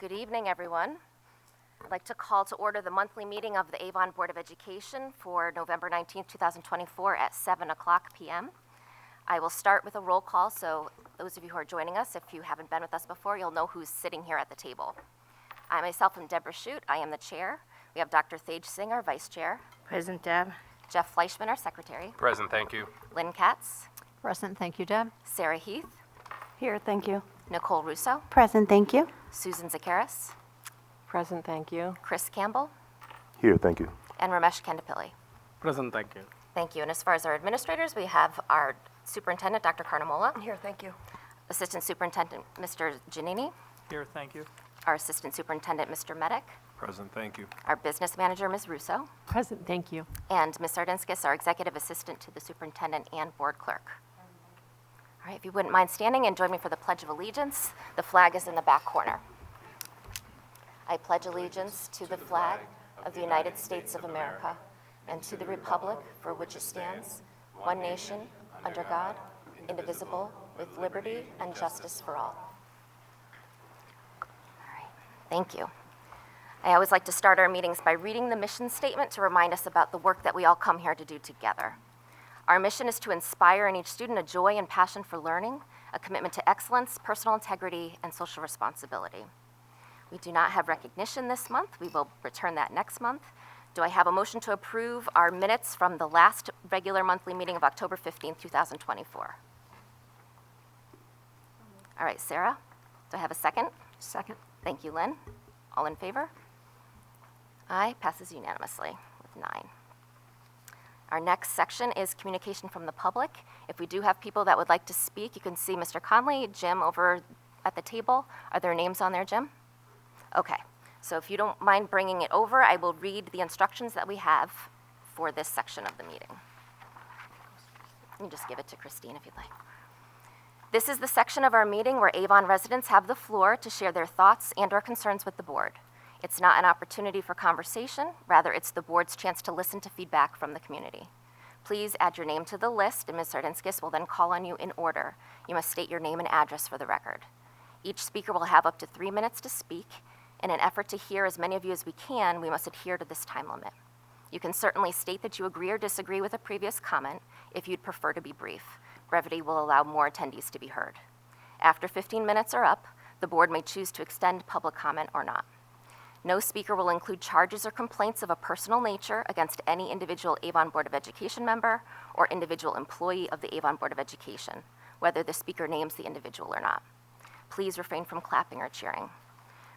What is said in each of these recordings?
Good evening, everyone. I'd like to call to order the monthly meeting of the Avon Board of Education for November 19th, 2024 at 7 o'clock p.m. I will start with a roll call, so those of you who are joining us, if you haven't been with us before, you'll know who's sitting here at the table. I myself am Deborah Shute. I am the chair. We have Dr. Thage Singh, our vice chair. Present, Deb. Jeff Fleischman, our secretary. Present, thank you. Lynn Katz. Present, thank you, Deb. Sarah Heath. Here, thank you. Nicole Russo. Present, thank you. Susan Zakaris. Present, thank you. Chris Campbell. Here, thank you. And Ramesh Kendapilli. Present, thank you. Thank you. And as far as our administrators, we have our superintendent, Dr. Carnamola. Here, thank you. Assistant Superintendent, Mr. Giannini. Here, thank you. Our Assistant Superintendent, Mr. Medic. Present, thank you. Our Business Manager, Ms. Russo. Present, thank you. And Ms. Sardinskis, our Executive Assistant to the Superintendent and Board Clerk. All right, if you wouldn't mind standing and join me for the Pledge of Allegiance. The flag is in the back corner. I pledge allegiance to the flag of the United States of America and to the republic for which it stands, one nation, under God, indivisible, with liberty and justice for all. All right, thank you. I always like to start our meetings by reading the mission statement to remind us about the work that we all come here to do together. Our mission is to inspire in each student a joy and passion for learning, a commitment to excellence, personal integrity, and social responsibility. We do not have recognition this month. We will return that next month. Do I have a motion to approve our minutes from the last regular monthly meeting of October 15th, 2024? All right, Sarah, do I have a second? Second. Thank you, Lynn. All in favor? Aye, passes unanimously with 9. Our next section is communication from the public. If we do have people that would like to speak, you can see Mr. Conley, Jim over at the table. Are there names on there, Jim? Okay, so if you don't mind bringing it over, I will read the instructions that we have for this section of the meeting. You can just give it to Christine if you'd like. This is the section of our meeting where Avon residents have the floor to share their thoughts and/or concerns with the board. It's not an opportunity for conversation, rather it's the board's chance to listen to feedback from the community. Please add your name to the list, and Ms. Sardinskis will then call on you in order. You must state your name and address for the record. Each speaker will have up to 3 minutes to speak. In an effort to hear as many of you as we can, we must adhere to this time limit. You can certainly state that you agree or disagree with a previous comment if you'd prefer to be brief. Brevity will allow more attendees to be heard. After 15 minutes are up, the board may choose to extend public comment or not. No speaker will include charges or complaints of a personal nature against any individual Avon Board of Education member or individual employee of the Avon Board of Education, whether the speaker names the individual or not. Please refrain from clapping or cheering.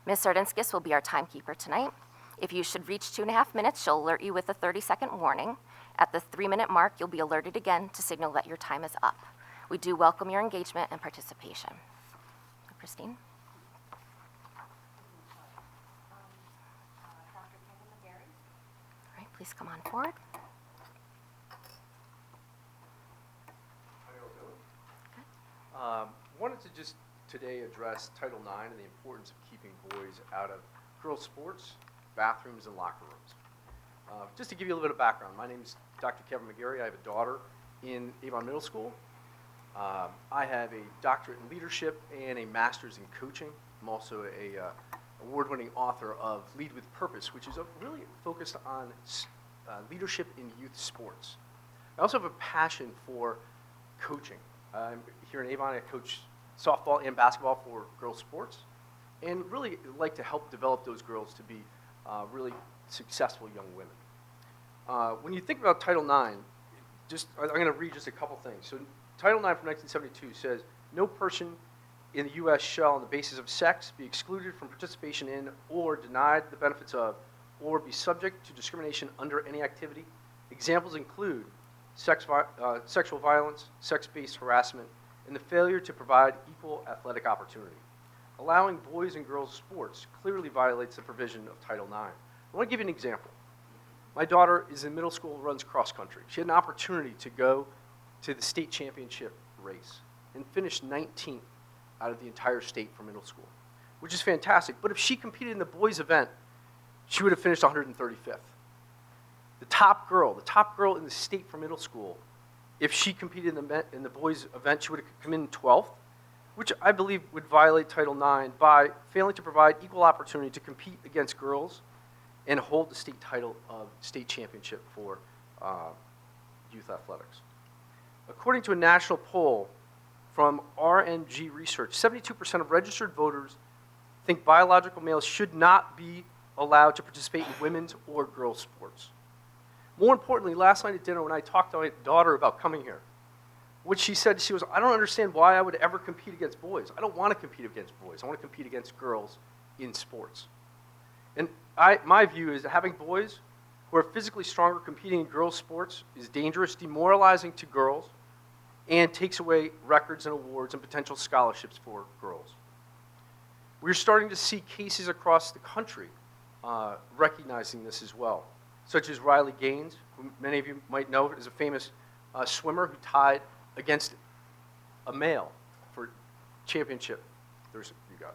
Ms. Sardinskis will be our timekeeper tonight. If you should reach 2.5 minutes, she'll alert you with a 30-second warning. At the 3-minute mark, you'll be alerted again to signal that your time is up. We do welcome your engagement and participation. Christine? All right, please come on forward. Wanted to just today address Title IX and the importance of keeping boys out of girls' sports, bathrooms, and locker rooms. Just to give you a little bit of background, my name is Dr. Kevin McGarry. I have a daughter in Avon Middle School. I have a doctorate in leadership and a master's in coaching. I'm also a award-winning author of Lead with Purpose, which is really focused on leadership in youth sports. I also have a passion for coaching. Here in Avon, I coach softball and basketball for girls' sports, and really like to help develop those girls to be really successful young women. When you think about Title IX, I'm going to read just a couple things. So Title IX from 1972 says, no person in the U.S. shall, on the basis of sex, be excluded from participation in or denied the benefits of or be subject to discrimination under any activity. Examples include sexual violence, sex-based harassment, and the failure to provide equal athletic opportunity. Allowing boys and girls sports clearly violates the provision of Title IX. I want to give you an example. My daughter is in middle school and runs cross country. She had an opportunity to go to the state championship race and finish 19th out of the entire state for middle school, which is fantastic. But if she competed in the boys' event, she would have finished 135th. The top girl in the state for middle school, if she competed in the boys' event, she would have come in 12th. which I believe would violate Title IX by failing to provide equal opportunity to compete against girls and hold the state title of state championship for youth athletics. According to a national poll from RNG Research, 72% of registered voters think biological males should not be allowed to participate in women's or girls' sports. More importantly, last night at dinner when I talked to my daughter about coming here, what she said, she was, I don't understand why I would ever compete against boys. I don't want to compete against boys. I want to compete against girls in sports. And my view is that having boys who are physically stronger competing in girls' sports is dangerous, demoralizing to girls, and takes away records and awards and potential scholarships for girls. We're starting to see cases across the country recognizing this as well, such as Riley Gaines, who many of you might know is a famous swimmer who tied against a male for championship. You got it.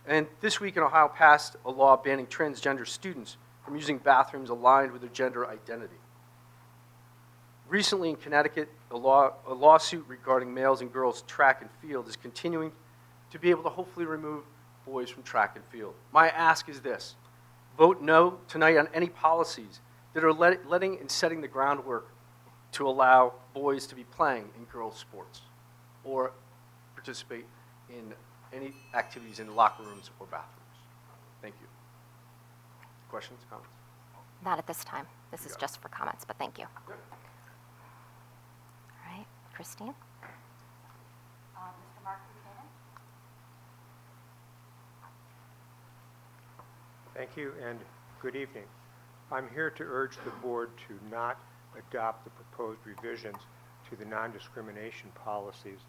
And this week in Ohio passed a law banning transgender students from using bathrooms aligned with their gender identity. Recently in Connecticut, a lawsuit regarding males and girls track and field is continuing to be able to hopefully remove boys from track and field. My ask is this: vote no tonight on any policies that are letting and setting the groundwork to allow boys to be playing in girls' sports or participate in any activities in locker rooms or bathrooms. Thank you. Questions, comments? Not at this time. This is got it. just for comments, but thank you. Yep. All right, Christine? Mr. Mark Buchanan? Thank you and good evening. I'm here to urge the board to not adopt the proposed revisions to the non-discrimination policies.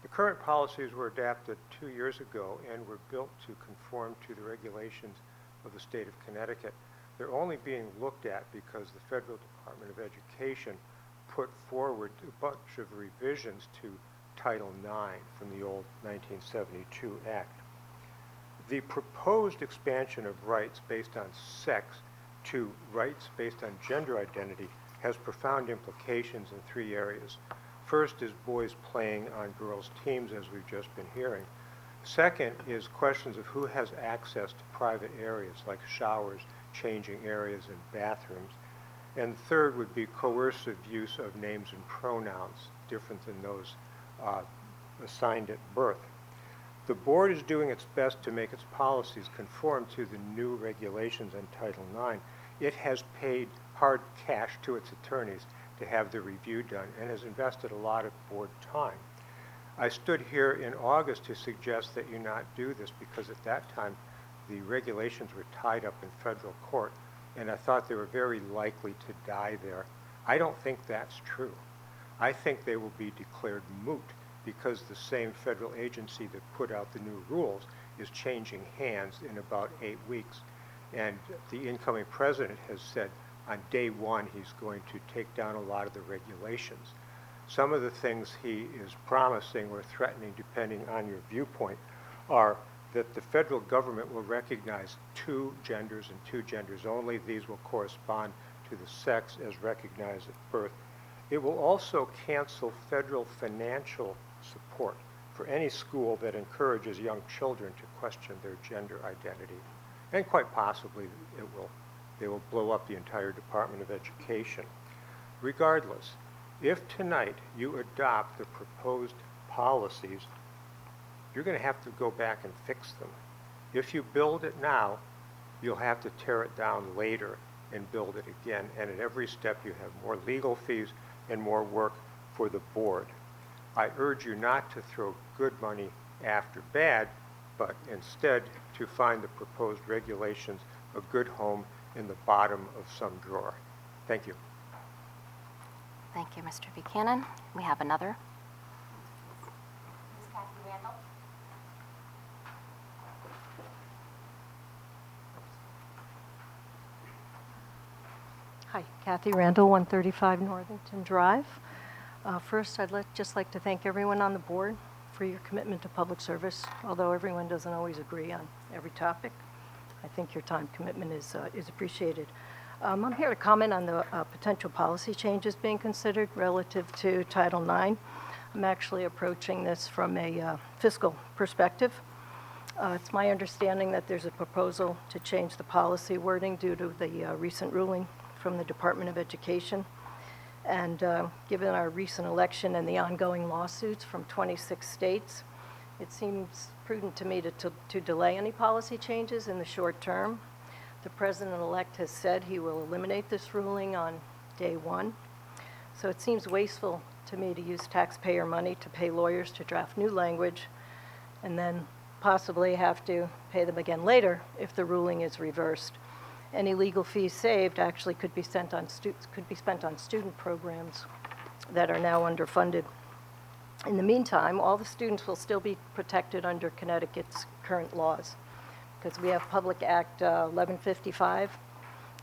The current policies were adapted 2 years ago and were built to conform to the regulations of the state of Connecticut. They're only being looked at because the Federal Department of Education put forward a bunch of revisions to Title IX from the old 1972 Act. The proposed expansion of rights based on sex to rights based on gender identity has profound implications in 3 areas. First is boys playing on girls' teams, as we've just been hearing. Second is questions of who has access to private areas like showers, changing areas, and bathrooms. And third would be coercive use of names and pronouns, different than those assigned at birth. The board is doing its best to make its policies conform to the new regulations in Title IX. It has paid hard cash to its attorneys to have the review done and has invested a lot of board time. I stood here in August to suggest that you not do this because at that time the regulations were tied up in federal court and I thought they were very likely to die there. I don't think that's true. I think they will be declared moot because the same federal agency that put out the new rules is changing hands in about 8 weeks. And the incoming president has said on day one he's going to take down a lot of the regulations. Some of the things he is promising or threatening, depending on your viewpoint, are that the federal government will recognize 2 genders and 2 genders only. These will correspond to the sex as recognized at birth. It will also cancel federal financial support for any school that encourages young children to question their gender identity. And quite possibly they will blow up the entire Department of Education. Regardless, if tonight you adopt the proposed policies, you're going to have to go back and fix them. If you build it now, you'll have to tear it down later and build it again. And at every step you have more legal fees and more work for the board. I urge you not to throw good money after bad, but instead to find the proposed regulations a good home in the bottom of some drawer. Thank you. Thank you, Mr. Buchanan. We have another. Ms. Kathy Randall? Hi, Kathy Randall, 135 Northington Drive. First, I'd just like to thank everyone on the board for your commitment to public service. Although everyone doesn't always agree on every topic, I think your time commitment is appreciated. I'm here to comment on the potential policy changes being considered relative to Title IX. I'm actually approaching this from a fiscal perspective. It's my understanding that there's a proposal to change the policy wording due to the recent ruling from the Department of Education. And given our recent election and the ongoing lawsuits from 26 states, it seems prudent to me to delay any policy changes in the short term. The president-elect has said he will eliminate this ruling on day one. So it seems wasteful to me to use taxpayer money to pay lawyers to draft new language and then possibly have to pay them again later if the ruling is reversed. Any legal fees saved actually could be spent on student programs that are now underfunded. In the meantime, all the students will still be protected under Connecticut's current laws, because we have Public Act 1155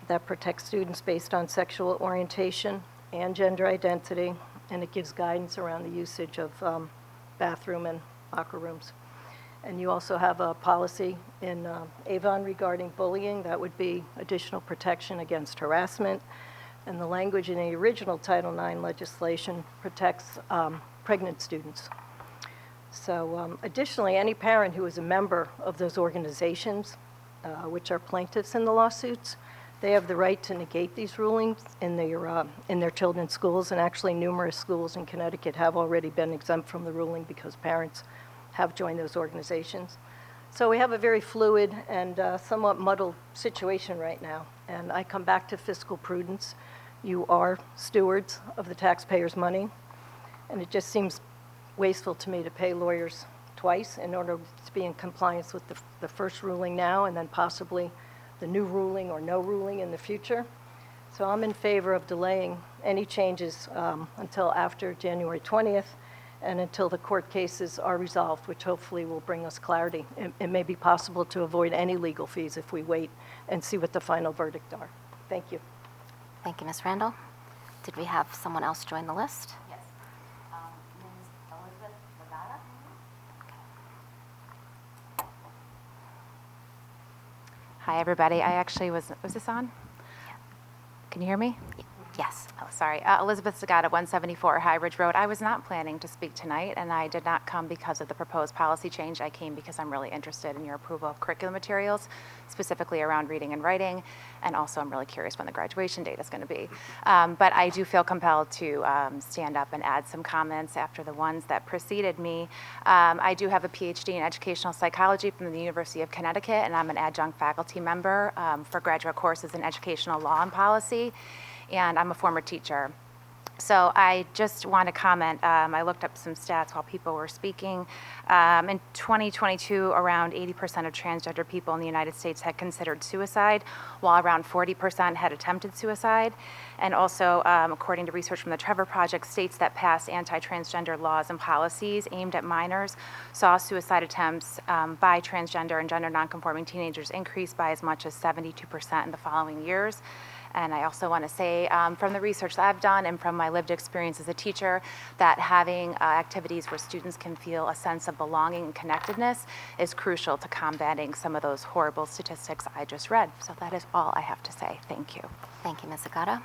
that protects students based on sexual orientation and gender identity, and it gives guidance around the usage of bathroom and locker rooms. And you also have a policy in Avon regarding bullying. That would be additional protection against harassment. And the language in the original Title IX legislation protects pregnant students. So additionally, any parent who is a member of those organizations, which are plaintiffs in the lawsuits, they have the right to negate these rulings in their children's schools. And actually, numerous schools in Connecticut have already been exempt from the ruling because parents have joined those organizations. So we have a very fluid and somewhat muddled situation right now. And I come back to fiscal prudence. You are stewards of the taxpayers' money, and it just seems wasteful to me to pay lawyers twice in order to be in compliance with the first ruling now and then possibly the new ruling or no ruling in the future. So I'm in favor of delaying any changes until after January 20th and until the court cases are resolved, which hopefully will bring us clarity. It may be possible to avoid any legal fees if we wait and see what the final verdict are. Thank you. Thank you, Ms. Randall. Did we have someone else join the list? Yes. Ms. Elizabeth Vagata? Hi, everybody. I actually was this on? Can you hear me? Yes. Oh, sorry. Elizabeth Zagata, 174 High Ridge Road. I was not planning to speak tonight, and I did not come because of the proposed policy change. I came because I'm really interested in your approval of curriculum materials, specifically around reading and writing, and also I'm really curious when the graduation date is going to be. But I do feel compelled to stand up and add some comments after the ones that preceded me. I do have a PhD in educational psychology from the University of Connecticut, and I'm an adjunct faculty member for graduate courses in educational law and policy. And I'm a former teacher. So I just want to comment, I looked up some stats while people were speaking. In 2022, around 80% of transgender people in the United States had considered suicide, while around 40% had attempted suicide. And also, according to research from the Trevor Project, states that passed anti-transgender laws and policies aimed at minors saw suicide attempts by transgender and gender nonconforming teenagers increase by as much as 72% in the following years. And I also want to say from the research that I've done and from my lived experience as a teacher that having activities where students can feel a sense of belonging and connectedness is crucial to combating some of those horrible statistics I just read. So that is all I have to say. Thank you. Thank you, Ms. Agata.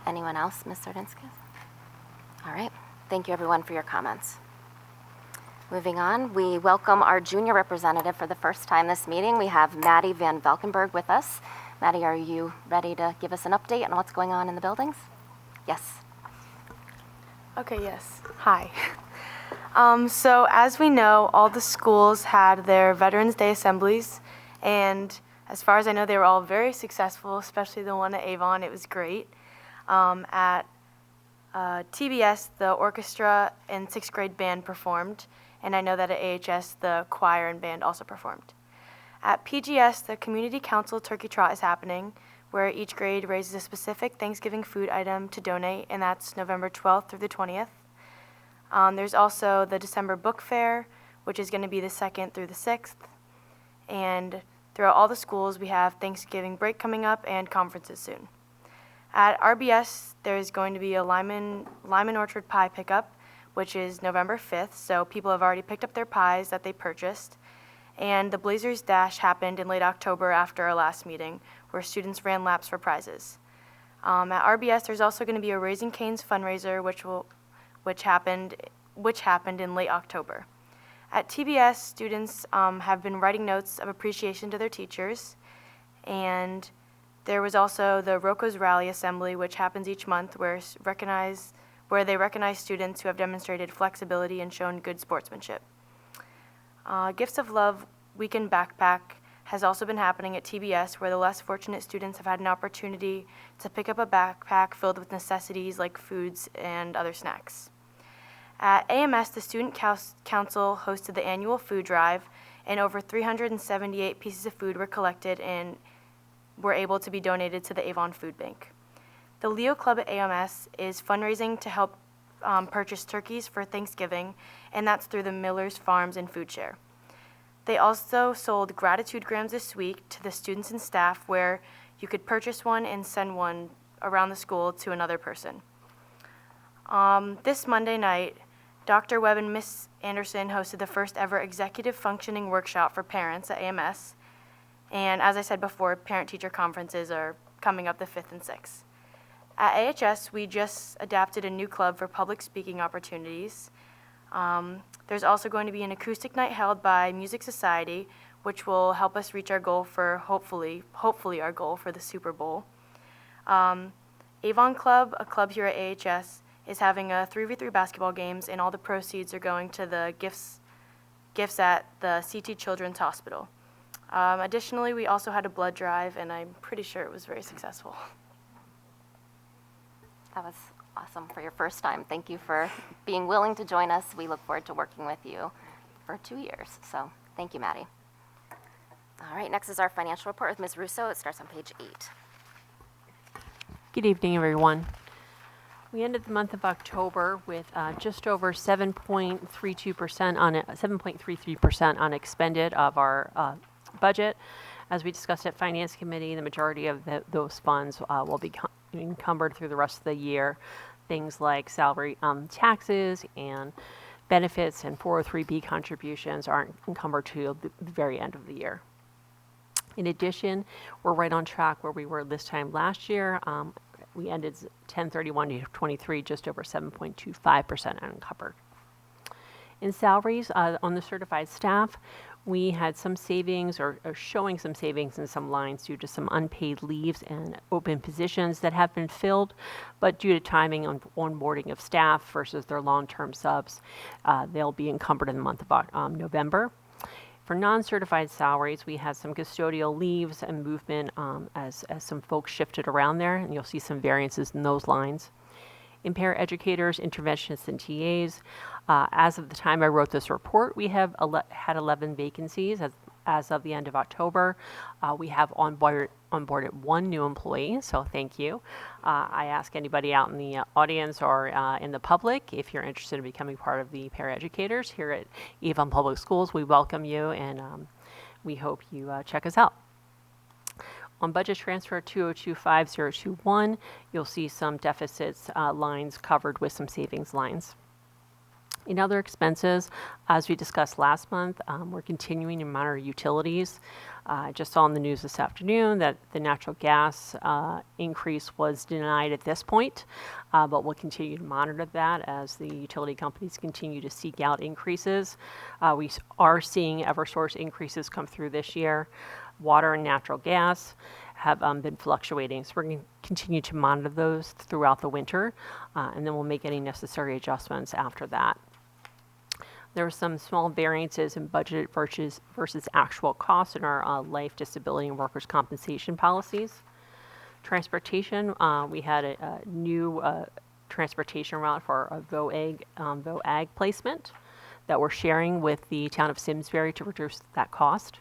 Anyone else, Ms. Sardinskas? All right. Thank you, everyone, for your comments. Moving on, we welcome our junior representative for the first time this meeting. We have Maddie Van Valkenburg with us. Maddie, are you ready to give us an update on what's going on in the buildings? Yes. Okay, yes. Hi. So as we know, all the schools had their Veterans Day assemblies, and as far as I know, they were all very successful, especially the one at Avon. It was great. At TBS, the orchestra and 6th grade band performed, and I know that at AHS, the choir and band also performed. At PGS, the Community Council Turkey Trot is happening, where each grade raises a specific Thanksgiving food item to donate, and that's November 12th through the 20th. There's also the December Book Fair, which is going to be the 2nd through the 6th. And throughout all the schools, we have Thanksgiving break coming up and conferences soon. At RBS, there's going to be a Lyman Orchard pie pickup, which is November 5th, so people have already picked up their pies that they purchased. And the Blazers Dash happened in late October after our last meeting, where students ran laps for prizes. At RBS, there's also going to be a Raising Cane's fundraiser, which which happened in late October. At TBS, students have been writing notes of appreciation to their teachers, and there was also the Rocco's Rally Assembly, which happens each month, where they recognize students who have demonstrated flexibility and shown good sportsmanship. Gifts of Love Weekend Backpack has also been happening at TBS, where the less fortunate students have had an opportunity to pick up a backpack filled with necessities like foods and other snacks. At AMS, the Student Council hosted the annual food drive, and over 378 pieces of food were collected and were able to be donated to the Avon Food Bank. The Leo Club at AMS is fundraising to help purchase turkeys for Thanksgiving, and that's through the Miller's Farms and Food Share. They also sold gratitude grams this week to the students and staff, where you could purchase one and send one around the school to another person. This Monday night, Dr. Webb and Miss Anderson hosted the first ever executive functioning workshop for parents at AMS. And as I said before, parent-teacher conferences are coming up the 5th and 6th. At AHS, we just adapted a new club for public speaking opportunities. There's also going to be an acoustic night held by Music Society, which will help us reach our goal for, hopefully our goal for the Super Bowl. Avon Club, a club here at AHS, is having a 3v3 basketball games, and all the proceeds are going to the gifts at the CT Children's Hospital. Additionally, we also had a blood drive, and I'm pretty sure it was very successful. That was awesome for your first time. Thank you for being willing to join us. We look forward to working with you for 2 years. So thank you, Maddie. All right, next is our financial report with Ms. Russo. It starts on page 8. Good evening, everyone. We ended the month of October with just over 7.33% unexpended of our budget. As we discussed at Finance Committee, the majority of those funds will be encumbered through the rest of the year. Things like salary taxes and benefits and 403B contributions aren't encumbered to the very end of the year. In addition, we're right on track where we were this time last year. We ended 10/31/23 just over 7.25% unencumbered. In salaries, on the certified staff, we had some savings or showing some savings in some lines due to some unpaid leaves and open positions that have been filled, but due to timing on onboarding of staff versus their long-term subs, they'll be encumbered in the month of November. For non-certified salaries, we had some custodial leaves and movement as some folks shifted around there, and you'll see some variances in those lines. In paraeducators, interventionists, and TAs, as of the time I wrote this report, we have had 11 vacancies as of the end of October. We have onboarded one new employee, so thank you. I ask anybody out in the audience or in the public, if you're interested in becoming part of the paraeducators here at Avon Public Schools, we welcome you, and we hope you check us out. On budget transfer 2025-021, you'll see some deficits lines covered with some savings lines. In other expenses, as we discussed last month, we're continuing to monitor utilities. I just saw in the news this afternoon that the natural gas increase was denied at this point, but we'll continue to monitor that as the utility companies continue to seek out increases. We are seeing Eversource increases come through this year. Water and natural gas have been fluctuating, so we're going to continue to monitor those throughout the winter, and then we'll make any necessary adjustments after that. There are some small variances in budget versus actual costs in our life, disability, and workers' compensation policies. Transportation, we had a new transportation route for a VOAG placement that we're sharing with the town of Simsbury to reduce that cost.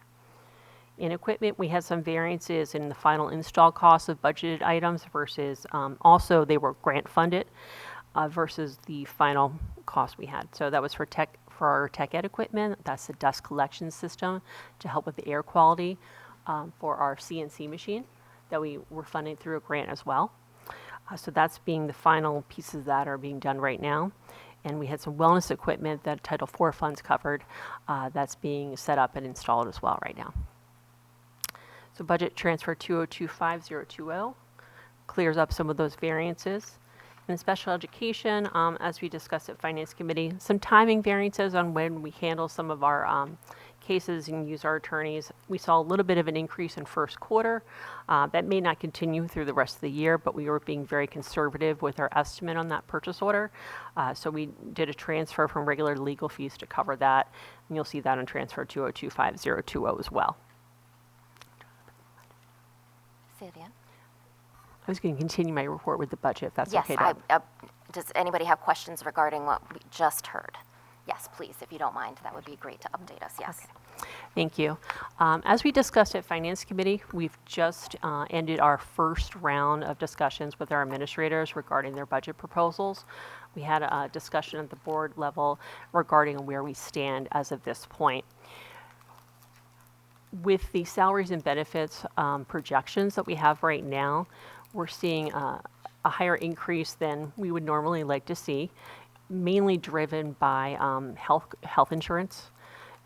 In equipment, we had some variances in the final install costs of budgeted items versus also they were grant funded versus the final cost we had. So that was for our tech ed equipment. That's the dust collection system to help with the air quality for our CNC machine that we were funding through a grant as well. So that's being the final pieces that are being done right now. And we had some wellness equipment that Title IV funds covered that's being set up and installed as well right now. So budget transfer 2025-020 clears up some of those variances. In special education, as we discussed at Finance Committee, some timing variances on when we handle some of our cases and use our attorneys. We saw a little bit of an increase in first quarter. That may not continue through the rest of the year, but we were being very conservative with our estimate on that purchase order. So we did a transfer from regular legal fees to cover that. And you'll see that on transfer 2025020 as well. Say it again. I was going to continue my report with the budget, if that's Yes, okay, Deb. does anybody have questions regarding what we just heard? Yes, please, if you don't mind, that would be great to update us, yes. Thank you. As we discussed at Finance Committee, we've just ended our first round of discussions with our administrators regarding their budget proposals. We had a discussion at the board level regarding where we stand as of this point. With the salaries and benefits projections that we have right now, we're seeing a higher increase than we would normally like to see, mainly driven by health insurance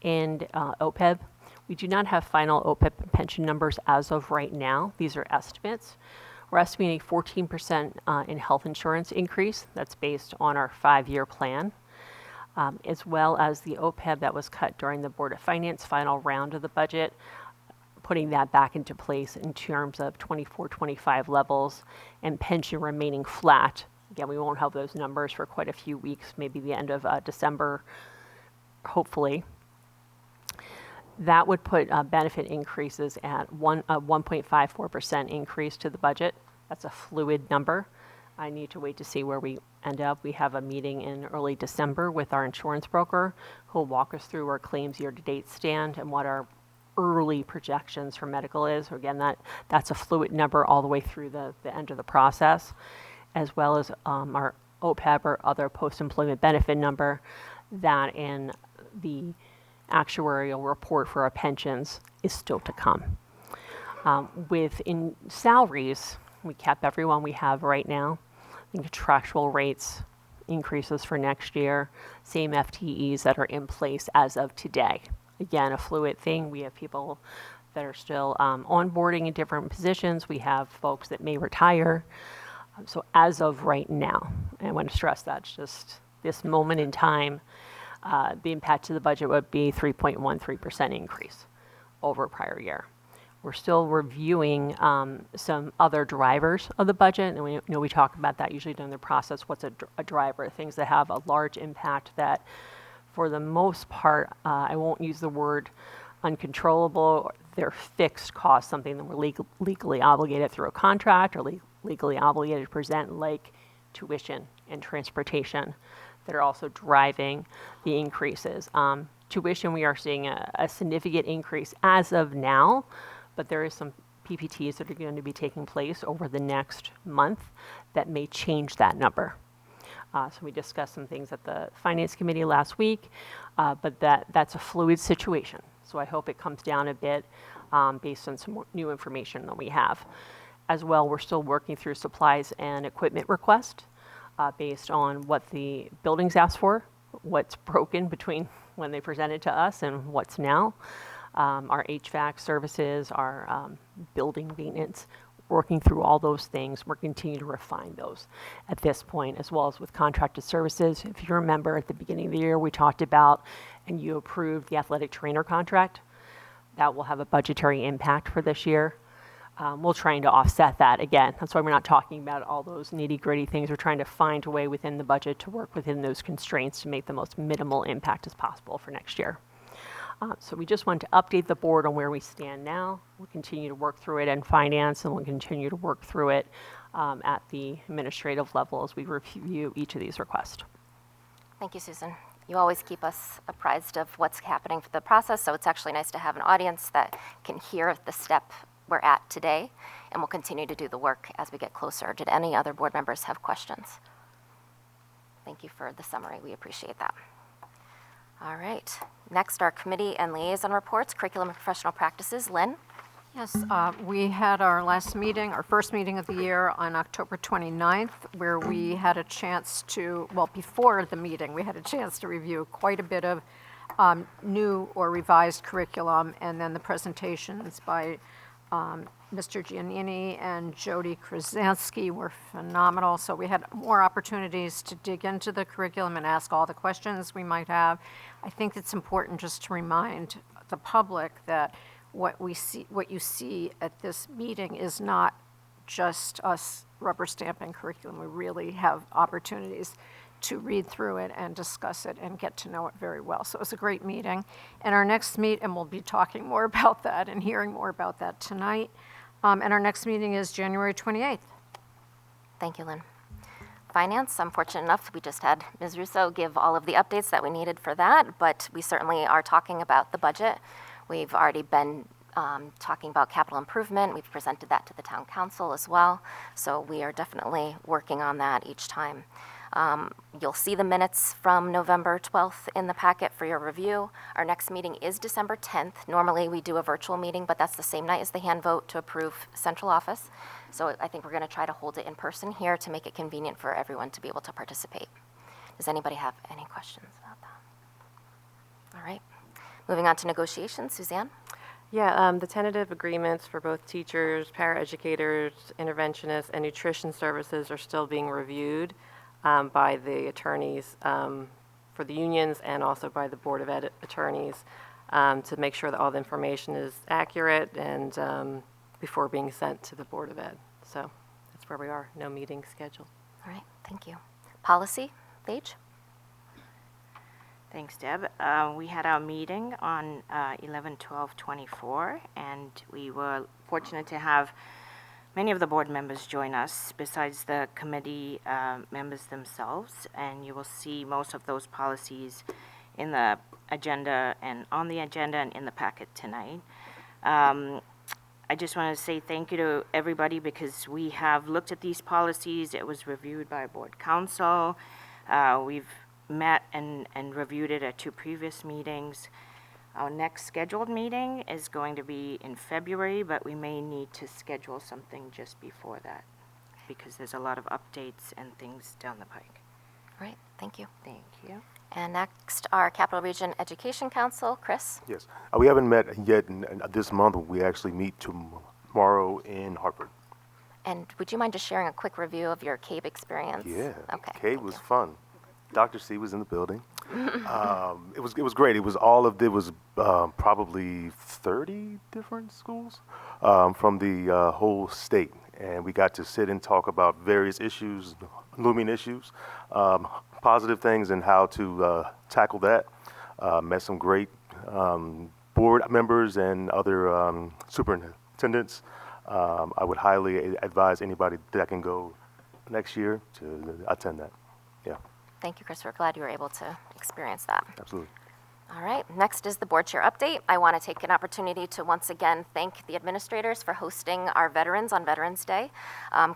and OPEB. We do not have final OPEB pension numbers as of right now. These are estimates. We're estimating 14% in health insurance increase. That's based on our 5-year plan, as well as the OPEB that was cut during the Board of Finance final round of the budget, putting that back into place in terms of 24-25 levels, and pension remaining flat. Again, we won't have those numbers for quite a few weeks, maybe the end of December, hopefully. That would put benefit increases at a 1.54% increase to the budget. That's a fluid number. I need to wait to see where we end up. We have a meeting in early December with our insurance broker who will walk us through where claims year-to-date stand and what our early projections for medical is. Again, that's a fluid number all the way through the end of the process, as well as our OPEB or other post-employment benefit number that in the actuarial report for our pensions is still to come. Within salaries, we kept everyone we have right now. The contractual rates increases for next year, same FTEs that are in place as of today. Again, a fluid thing. We have people that are still onboarding in different positions. We have folks that may retire. So as of right now, and I want to stress that's just this moment in time, the impact to the budget would be 3.13% increase over prior year. We're still reviewing some other drivers of the budget, and we talk about that usually during the process. What's a driver? Things that have a large impact that, for the most part, I won't use the word uncontrollable. They're fixed costs, something that we're legally obligated through a contract or legally obligated to present, like tuition and transportation, that are also driving the increases. Tuition, we are seeing a significant increase as of now, but there is some PPTs that are going to be taking place over the next month that may change that number. So we discussed some things at the Finance Committee last week, but that's a fluid situation. So I hope it comes down a bit based on some new information that we have. As well, we're still working through supplies and equipment request based on what the buildings asked for, what's broken between when they presented to us and what's now. Our HVAC services, our building maintenance, working through all those things. We're continuing to refine those at this point, as well as with contracted services. If you remember, at the beginning of the year, we talked about and you approved the athletic trainer contract. That will have a budgetary impact for this year. We're trying to offset that again. That's why we're not talking about all those nitty-gritty things. We're trying to find a way within the budget to work within those constraints to make the most minimal impact as possible for next year. So we just want to update the board on where we stand now. We'll continue to work through it in finance, and we'll continue to work through it at the administrative level as we review each of these requests. Thank you, Susan. You always keep us apprised of what's happening for the process, so it's actually nice to have an audience that can hear the step we're at today, and we'll continue to do the work as we get closer. Did any other board members have questions? Thank you for the summary. We appreciate that. All right. Next, our committee and liaison reports, curriculum and professional practices. Lynn? Yes, we had our last meeting, our first meeting of the year on October 29th, where we had a chance to, well, before the meeting, we had a chance to review quite a bit of new or revised curriculum, and then the presentations by Mr. Giannini and Jody Krasansky were phenomenal. So we had more opportunities to dig into the curriculum and ask all the questions we might have. I think it's important just to remind the public that what you see at this meeting is not just us rubber stamping curriculum. We really have opportunities to read through it and discuss it and get to know it very well. So it was a great meeting. And our next and we'll be talking more about that and hearing more about that tonight. And our next meeting is January 28th. Thank you, Lynn. Finance, I'm fortunate enough, we just had Ms. Russo give all of the updates that we needed for that, but we certainly are talking about the budget. We've already been talking about capital improvement. We've presented that to the town council as well. So we are definitely working on that each time. You'll see the minutes from November 12th in the packet for your review. Our next meeting is December 10th. Normally, we do a virtual meeting, but that's the same night as the hand vote to approve central office. So I think we're going to try to hold it in person here to make it convenient for everyone to be able to participate. Does anybody have any questions about that? All right. Moving on to negotiations. Suzanne? Yeah, the tentative agreements for both teachers, paraeducators, interventionists, and nutrition services are still being reviewed by the attorneys for the unions and also by the Board of Ed attorneys to make sure that all the information is accurate and before being sent to the Board of Ed. So that's where we are. No meeting scheduled. All right. Thank you. Policy, Paige? Thanks, Deb. We had our meeting on 11/12/24, and we were fortunate to have many of the board members join us besides the committee members themselves, and you will see most of those policies in the agenda and on the agenda and in the packet tonight. I just want to say thank you to everybody because we have looked at these policies. It was reviewed by board council. We've met and reviewed it at 2 previous meetings. Our next scheduled meeting is going to be in February, but we may need to schedule something just before that because there's a lot of updates and things down the pike. All right. Thank you. Thank you. And next, our Capital Region Education Council. Chris? Yes. We haven't met yet this month. We actually meet tomorrow in Hartford. And would you mind just sharing a quick review of your CABE experience? Yeah. Okay. CABE was fun. Dr. C was in the building. It was great. It was probably 30 different schools from the whole state, and we got to sit and talk about various issues, looming issues, positive things, and how to tackle that. Met some great board members and other superintendents. I would highly advise anybody that can go next year to attend that. Yeah. Thank you, Chris. We're glad you were able to experience that. Absolutely. All right. Next is the board chair update. I want to take an opportunity to once again thank the administrators for hosting our veterans on Veterans Day.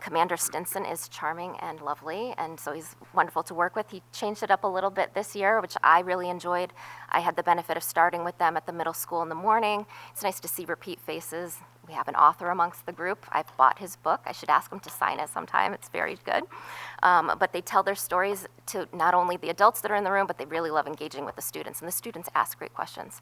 Commander Stinson is charming and lovely, and so he's wonderful to work with. He changed it up a little bit this year, which I really enjoyed. I had the benefit of starting with them at the middle school in the morning. It's nice to see repeat faces. We have an author amongst the group. I've bought his book. I should ask him to sign it sometime. It's very good. But they tell their stories to not only the adults that are in the room, but they really love engaging with the students. And the students ask great questions.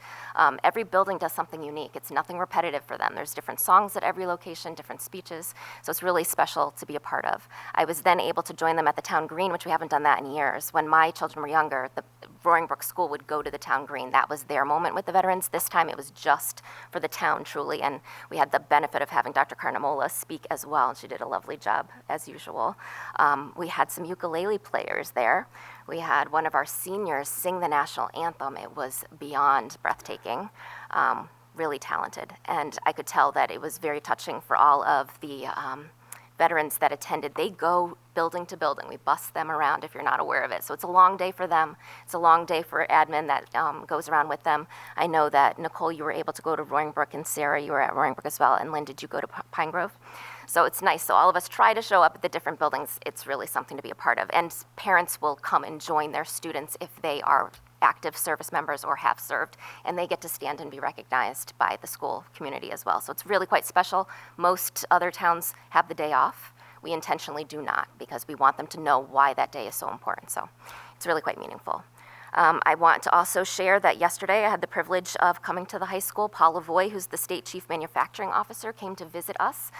Every building does something unique. It's nothing repetitive for them. There's different songs at every location, different speeches. So it's really special to be a part of. I was then able to join them at the town green, which we haven't done that in years. When my children were younger, the Roaring Brook School would go to the town green. That was their moment with the veterans. This time it was just for the town, truly. And we had the benefit of having Dr. Carnamola speak as well, and she did a lovely job, as usual. We had some ukulele players there. We had one of our seniors sing the national anthem. It was beyond breathtaking, really talented. And I could tell that it was very touching for all of the veterans that attended. They go building to building. We bus them around if you're not aware of it. So it's a long day for them. It's a long day for admin that goes around with them. I know that, Nicole, you were able to go to Roaring Brook, and Sarah, you were at Roaring Brook as well. And Lynn, did you go to Pine Grove? So it's nice. So all of us try to show up at the different buildings. It's really something to be a part of. And parents will come and join their students if they are active service members or have served, and they get to stand and be recognized by the school community as well. So it's really quite special. Most other towns have the day off. We intentionally do not because we want them to know why that day is so important. So it's really quite meaningful. I want to also share that yesterday I had the privilege of coming to the high school. Paul Lavoie, who's the state chief manufacturing officer, came to visit us.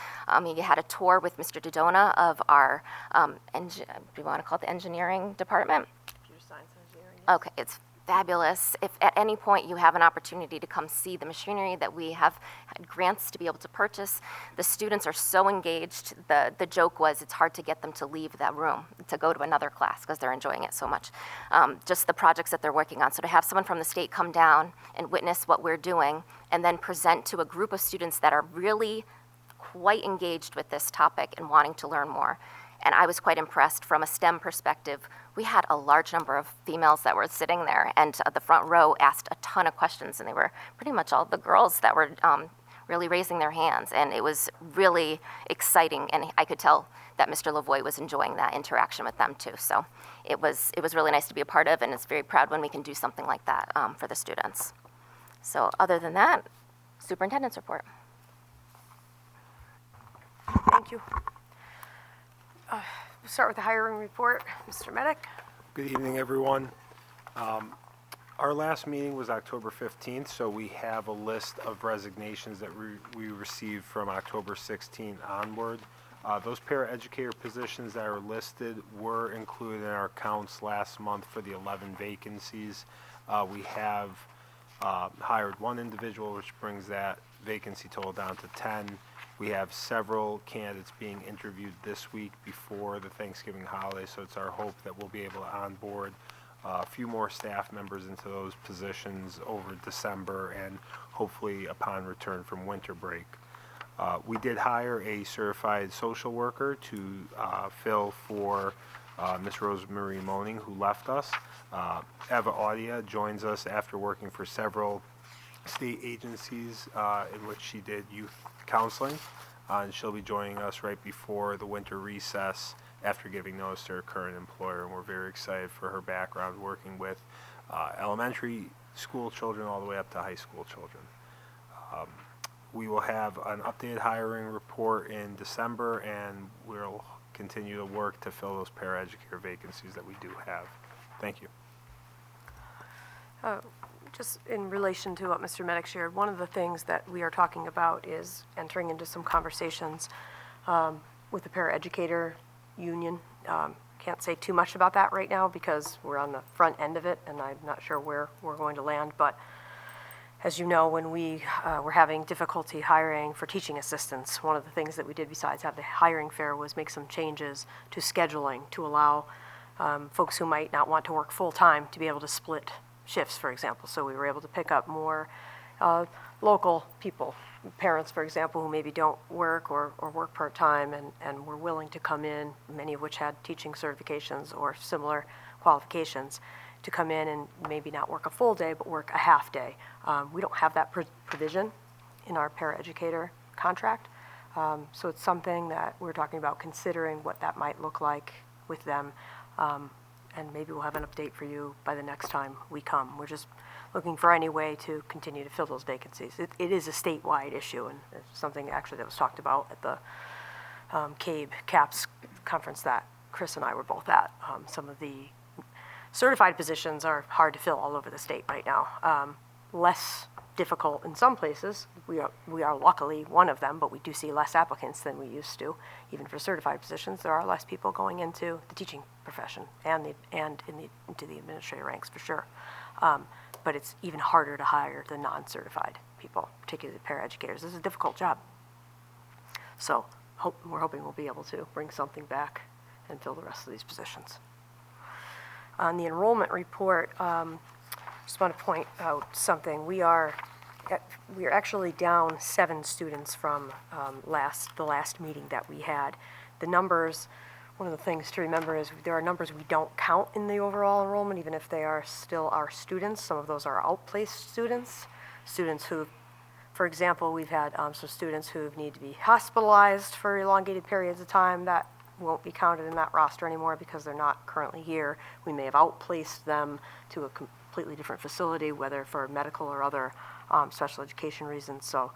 He had a tour with Mr. Dodona of our, do you want to call it the engineering department? Computer science engineering. Okay, it's fabulous. If at any point you have an opportunity to come see the machinery that we have had grants to be able to purchase, the students are so engaged. The joke was it's hard to get them to leave that room to go to another class because they're enjoying it so much. Just the projects that they're working on. So to have someone from the state come down and witness what we're doing and then present to a group of students that are really quite engaged with this topic and wanting to learn more. And I was quite impressed from a STEM perspective. We had a large number of females that were sitting there, and the front row asked a ton of questions, and they were pretty much all the girls that were really raising their hands, and it was really exciting, and I could tell that Mr. Lavoie was enjoying that interaction with them too. So it was really nice to be a part of, and it's very proud when we can do something like that for the students. So other than that, superintendent's report. Thank you. We'll start with the hiring report. Mr. Medic. Good evening, everyone. Our last meeting was October 15th, so we have a list of resignations that we received from October 16th onward. Those paraeducator positions that are listed were included in our counts last month for the 11 vacancies. We have hired one individual, which brings that vacancy total down to 10. We have several candidates being interviewed this week before the Thanksgiving holiday, so it's our hope that we'll be able to onboard a few more staff members into those positions over December and hopefully upon return from winter break. We did hire a certified social worker to fill for Ms. Rosemary Moaning, who left us. Eva Audia joins us after working for several state agencies in which she did youth counseling, and she'll be joining us right before the winter recess after giving notice to her current employer, and we're very excited for her background working with elementary school children all the way up to high school children. We will have an updated hiring report in December, and we'll continue to work to fill those paraeducator vacancies that we do have. Thank you. Just in relation to what Mr. Medic shared, one of the things that we are talking about is entering into some conversations with the paraeducator union. Can't say too much about that right now because we're on the front end of it, and I'm not sure where we're going to land. But as you know, when we were having difficulty hiring for teaching assistants, one of the things that we did besides have the hiring fair was make some changes to scheduling to allow folks who might not want to work full-time to be able to split shifts, for example. So we were able to pick up more local people, parents, for example, who maybe don't work or work part-time and were willing to come in, many of which had teaching certifications or similar qualifications, to come in and maybe not work a full day, but work a half day. We don't have that provision in our paraeducator contract. So it's something that we're talking about considering what that might look like with them. And maybe we'll have an update for you by the next time we come. We're just looking for any way to continue to fill those vacancies. It is a statewide issue, and it's something actually that was talked about at the CAPS conference that Chris and I were both at. Some of the certified positions are hard to fill all over the state right now. Less difficult in some places. We are luckily one of them, but we do see less applicants than we used to. Even for certified positions, there are less people going into the teaching profession and into the administrative ranks for sure. But it's even harder to hire the non-certified people, particularly the paraeducators. This is a difficult job. So we're hoping we'll be able to bring something back and fill the rest of these positions. On the enrollment report, just want to point out something. We are actually down 7 students from the last meeting that we had. The numbers, one of the things to remember is there are numbers we don't count in the overall enrollment, even if they are still our students. Some of those are outplaced students, students who, for example, we've had some students who need to be hospitalized for elongated periods of time. That won't be counted in that roster anymore because they're not currently here. We may have outplaced them to a completely different facility, whether for medical or other special education reasons. So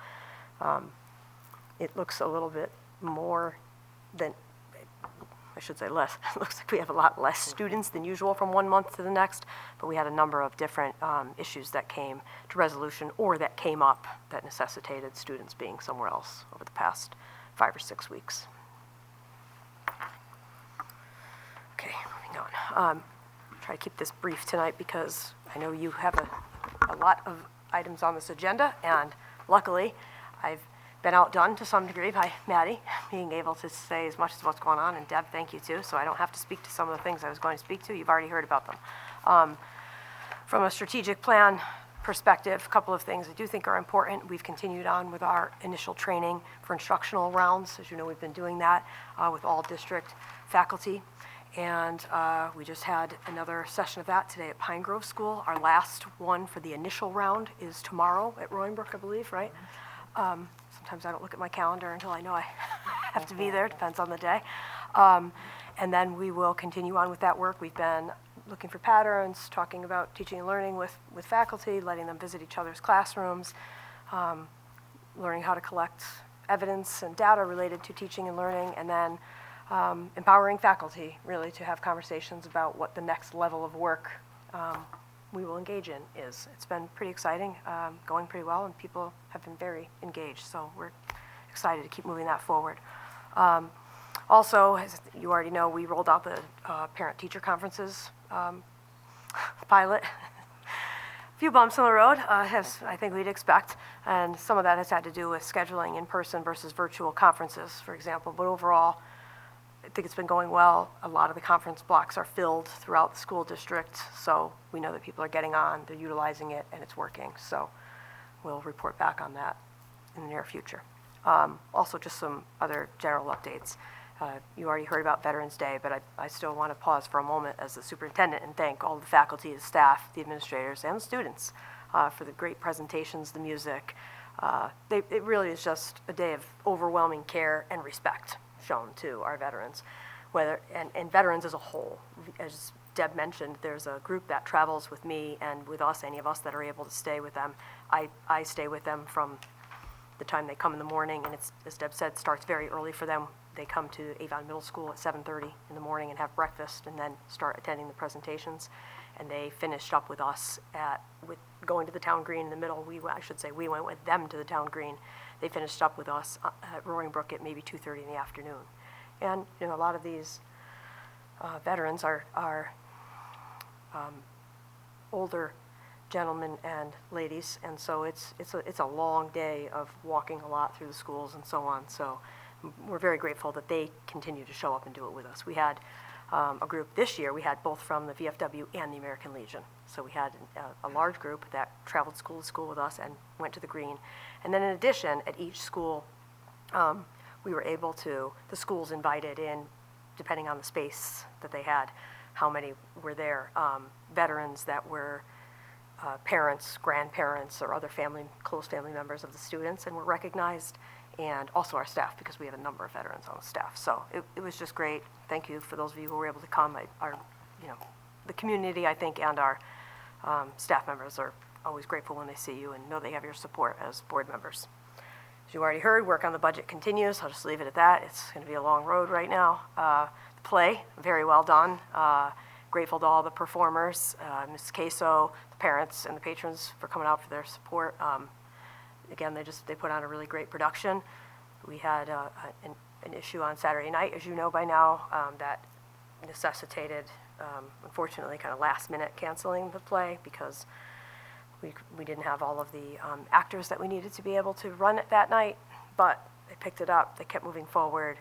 it looks a little bit more than I should say less. It looks like we have a lot less students than usual from one month to the next, but we had a number of different issues that came to resolution or that came up that necessitated students being somewhere else over the past 5 or 6 weeks. Okay, moving on. Try to keep this brief tonight because I know you have a lot of items on this agenda, and luckily I've been outdone to some degree by Maddie, being able to say as much as what's going on, and Deb, thank you too, so I don't have to speak to some of the things I was going to speak to. You've already heard about them. From a strategic plan perspective, a couple of things I do think are important. We've continued on with our initial training for instructional rounds. As you know, we've been doing that with all district faculty. And we just had another session of that today at Pine Grove School. Our last one for the initial round is tomorrow at Roaringbrook, I believe, right? Sometimes I don't look at my calendar until I know I have to be there, depends on the day. And then we will continue on with that work. We've been looking for patterns, talking about teaching and learning with faculty, letting them visit each other's classrooms, learning how to collect evidence and data related to teaching and learning, and then empowering faculty really to have conversations about what the next level of work we will engage in is. It's been pretty exciting, going pretty well, and people have been very engaged, so we're excited to keep moving that forward. Also, as you already know, we rolled out the parent-teacher conferences pilot. A few bumps on the road, as I think we'd expect, and some of that has had to do with scheduling in-person versus virtual conferences, for example, but overall, I think it's been going well. A lot of the conference blocks are filled throughout the school district, so we know that people are getting on, they're utilizing it, and it's working. So we'll report back on that in the near future. Also, just some other general updates. You already heard about Veterans Day, but I still want to pause for a moment as the superintendent and thank all the faculty, the staff, the administrators, and the students for the great presentations, the music. It really is just a day of overwhelming care and respect shown to our veterans, and veterans as a whole. As Deb mentioned, there's a group that travels with me and with us, any of us that are able to stay with them. I stay with them from the time they come in the morning, and it's, as Deb said, starts very early for them. They come to Avon Middle School at 7:30 in the morning and have breakfast and then start attending the presentations. And they finished up with us with going to the town green in the middle. We went with them to the town green. They finished up with us at Roaringbrook at maybe 2:30 in the afternoon. And you know, a lot of these veterans are older gentlemen and ladies, and so it's a long day of walking a lot through the schools and so on. So we're very grateful that they continue to show up and do it with us. We had a group this year. We had both from the VFW and the American Legion. So we had a large group that traveled school to school with us and went to the green. And then in addition, at each school, we were able to, the schools invited in, depending on the space that they had, how many were there, veterans that were parents, grandparents, or other close family members of the students, and were recognized, and also our staff, because we have a number of veterans on the staff. So it was just great. Thank you for those of you who were able to come. The community, I think, and our staff members are always grateful when they see you and know they have your support as board members. As you already heard, work on the budget continues. I'll just leave it at that. It's going to be a long road right now. The play, very well done. Grateful to all the performers, Ms. Queso, the parents, and the patrons for coming out for their support. Again, they put on a really great production. We had an issue on Saturday night, as you know by now, that necessitated, unfortunately, kind of last-minute canceling the play because we didn't have all of the actors that we needed to be able to run it that night, but they picked it up. They kept moving forward.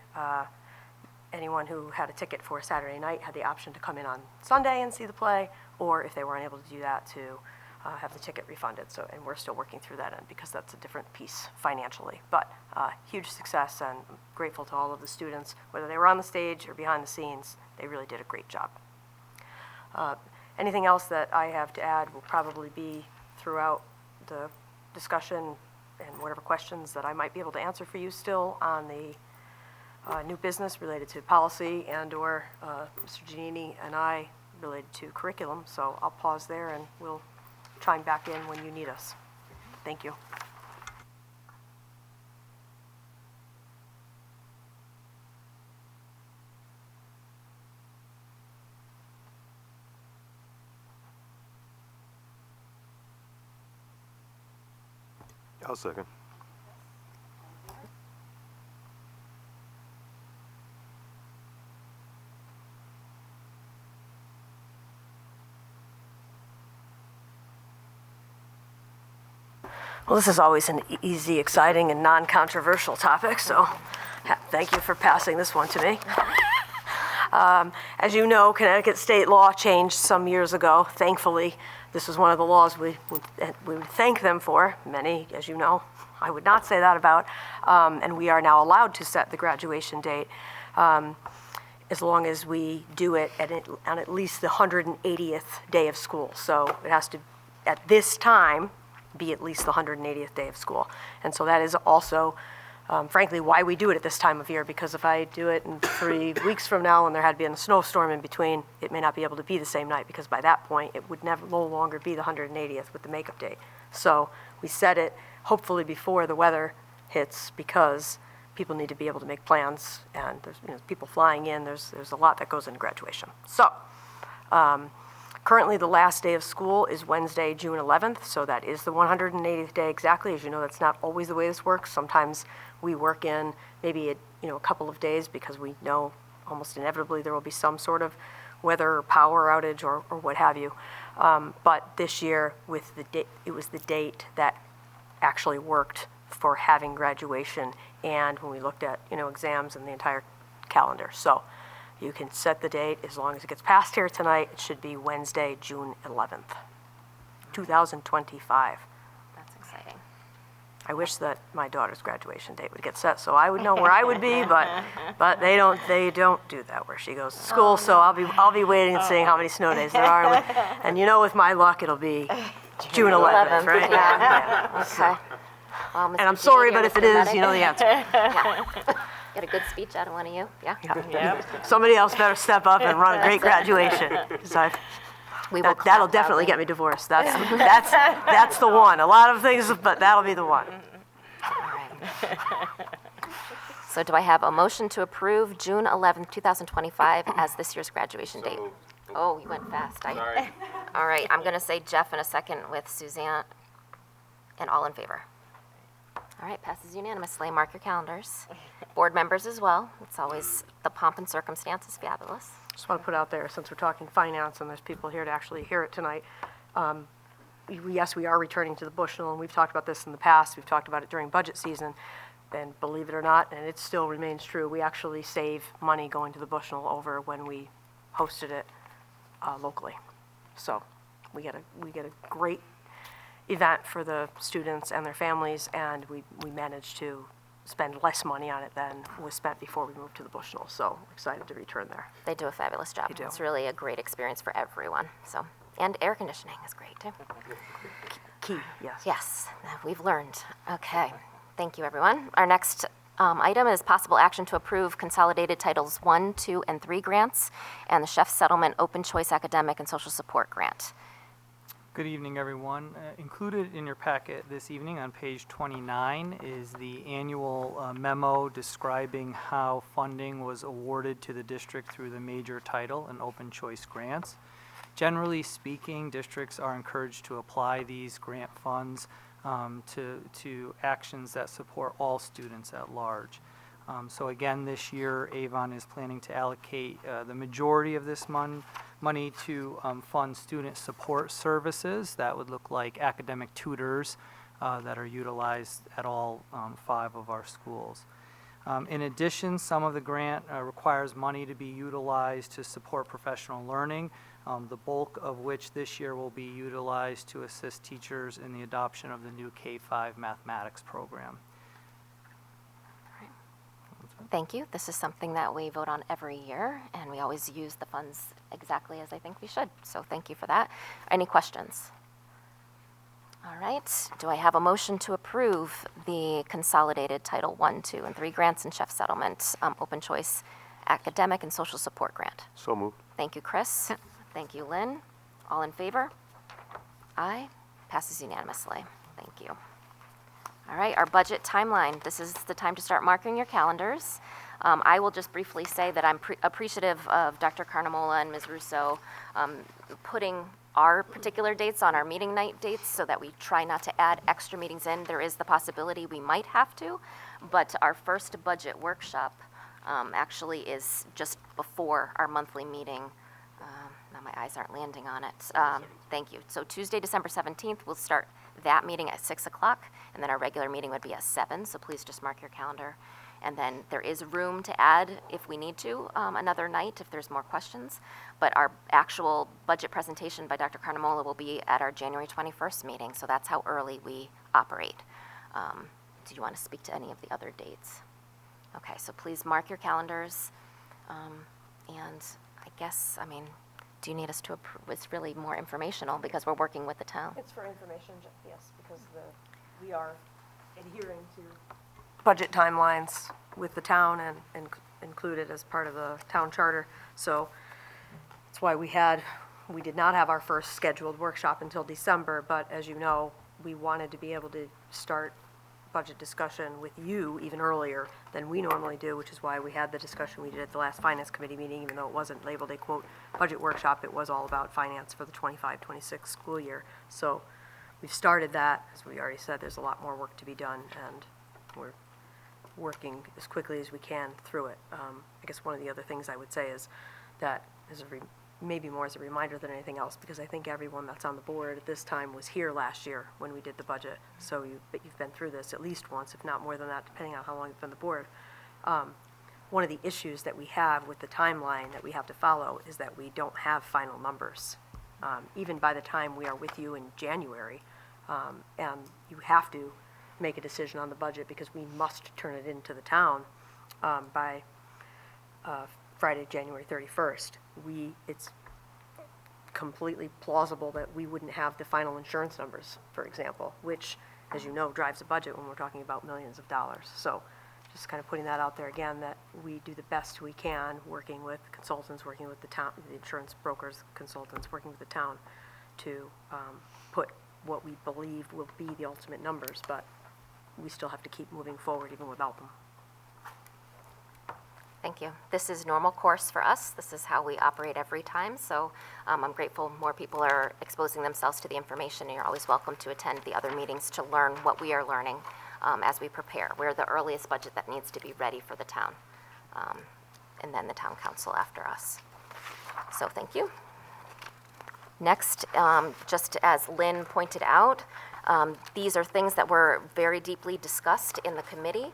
Anyone who had a ticket for Saturday night had the option to come in on Sunday and see the play, or if they weren't able to do that, to have the ticket refunded. So, and we're still working through that end because that's a different piece financially. But huge success, and I'm grateful to all of the students, whether they were on the stage or behind the scenes. They really did a great job. Anything else that I have to add will probably be throughout the discussion and whatever questions that I might be able to answer for you still on the new business related to policy and/or Mr. Giannini and I related to curriculum. So I'll pause there and we'll chime back in when you need us. Thank you. I'll second. Well, this is always an easy, exciting, and non-controversial topic, so thank you for passing this one to me. As you know, Connecticut state law changed some years ago. Thankfully, this is one of the laws we would thank them for. Many, as you know, I would not say that about. And we are now allowed to set the graduation date as long as we do it on at least the 180th day of school. So it has to, at this time, be at least the 180th day of school. And so that is also, frankly, why we do it at this time of year, because if I do it in 3 weeks from now and there had been a snowstorm in between, it may not be able to be the same night, because by that point, it would no longer be the 180th with the makeup date. So we set it hopefully before the weather hits, because people need to be able to make plans, and there's people flying in, there's a lot that goes into graduation. So, currently, the last day of school is Wednesday, June 11th, so that is the 180th day exactly. As you know, that's not always the way this works. Sometimes we work in maybe a couple of days, because we know almost inevitably there will be some sort of weather or power outage or what have you. But this year, it was the date that actually worked for having graduation, and when we looked at exams and the entire calendar. So you can set the date as long as it gets passed here tonight. It should be Wednesday, June 11th, 2025. That's exciting. I wish that my daughter's graduation date would get set so I would know where I would be, but they don't do that where she goes to school. So I'll be waiting and seeing how many snow days there are, and with my luck it'll be June 11th, right? Yeah. Okay. Well, Mr. And I'm sorry, but if it is, Medic. you know the answer. Yeah. Get a good speech out of one of you. Yeah. Somebody else better step up and run a great graduation, 'cause We will that'll clap definitely loudly. get me divorced. That's the one. A lot of things, but that'll be the one. So do I have a motion to approve June 11th, 2025 as this year's graduation date? Oh, you went fast. Sorry. All right, I'm going to say Jeff in a second with Suzanne, and all in favor. All right, passes unanimously. Mark your calendars. Board members as well. It's always, the pomp and circumstance is fabulous. Just want to put out there, since we're talking finance and there's people here to actually hear it tonight, yes, we are returning to the Bushnell, and we've talked about this in the past. We've talked about it during budget season, and believe it or not, and it still remains true, we actually save money going to the Bushnell over when we hosted it locally. So we get a great event for the students and their families, and we managed to spend less money on it than was spent before we moved to the Bushnell. So excited to return there. They do a fabulous job. They do. It's really a great experience for everyone. So, and air conditioning is great too. Key, yes. Yes, we've learned. Okay, thank you, everyone. Our next item is possible action to approve consolidated Titles 1, 2, and 3 grants and the Chef Settlement Open Choice Academic and Social Support Grant. Good evening, everyone. Included in your packet this evening on page 29 is the annual memo describing how funding was awarded to the district through the major title and open choice grants. Generally speaking, districts are encouraged to apply these grant funds to actions that support all students at large. So again, this year, Avon is planning to allocate the majority of this money to fund student support services. That would look like academic tutors that are utilized at all 5 of our schools. In addition, some of the grant requires money to be utilized to support professional learning, the bulk of which this year will be utilized to assist teachers in the adoption of the new K-5 mathematics program. Thank you. This is something that we vote on every year, and we always use the funds exactly as I think we should. So thank you for that. Any questions? All right. Do I have a motion to approve the consolidated Title 1, 2, and 3 grants and Chef Settlement Open Choice Academic and Social Support Grant? So moved. Thank you, Chris. Thank you, Lynn. All in favor? Aye. Passes unanimously. Thank you. All right, our budget timeline. This is the time to start marking your calendars. I will just briefly say that I'm appreciative of Dr. Carnamola and Ms. Russo putting our particular dates on our meeting night dates so that we try not to add extra meetings in. There is the possibility we might have to, but our first budget workshop actually is just before our monthly meeting. Now my eyes aren't landing on it. Thank you. So Tuesday, December 17th, we'll start that meeting at 6 o'clock, and then our regular meeting would be at 7, so please just mark your calendar. And then there is room to add, if we need to, another night if there's more questions. But our actual budget presentation by Dr. Carnamola will be at our January 21st meeting, so that's how early we operate. Do you want to speak to any of the other dates? Okay, so please mark your calendars. And I guess, I mean, do you need us to approve? It's really more informational because we're working with the town. It's for information, yes, because we are adhering to budget timelines with the town and included as part of the town charter. So that's why we did not have our first scheduled workshop until December, but as you know, we wanted to be able to start budget discussion with you even earlier than we normally do, which is why we had the discussion we did at the last finance committee meeting, even though it wasn't labeled a quote budget workshop, it was all about finance for the 25-26 school year. So we've started that. As we already said, there's a lot more work to be done, and we're working as quickly as we can through it. I guess one of the other things I would say is that, maybe more as a reminder than anything else, because I think everyone that's on the board at this time was here last year when we did the budget. So you've been through this at least once, if not more than that, depending on how long you've been on the board. One of the issues that we have with the timeline that we have to follow is that we don't have final numbers. Even by the time we are with you in January, and you have to make a decision on the budget because we must turn it into the town by Friday, January 31st. It's completely plausible that we wouldn't have the final insurance numbers, for example, which, as you know, drives a budget when we're talking about millions of dollars. So just kind of putting that out there again, that we do the best we can, working with consultants, working with the town, the insurance brokers, consultants, working with the town to put what we believe will be the ultimate numbers, but we still have to keep moving forward even without them. Thank you. This is normal course for us. This is how we operate every time. So I'm grateful more people are exposing themselves to the information, and you're always welcome to attend the other meetings to learn what we are learning as we prepare. We're the earliest budget that needs to be ready for the town, and then the town council after us. So thank you. Next, just as Lynn pointed out, these are things that were very deeply discussed in the committee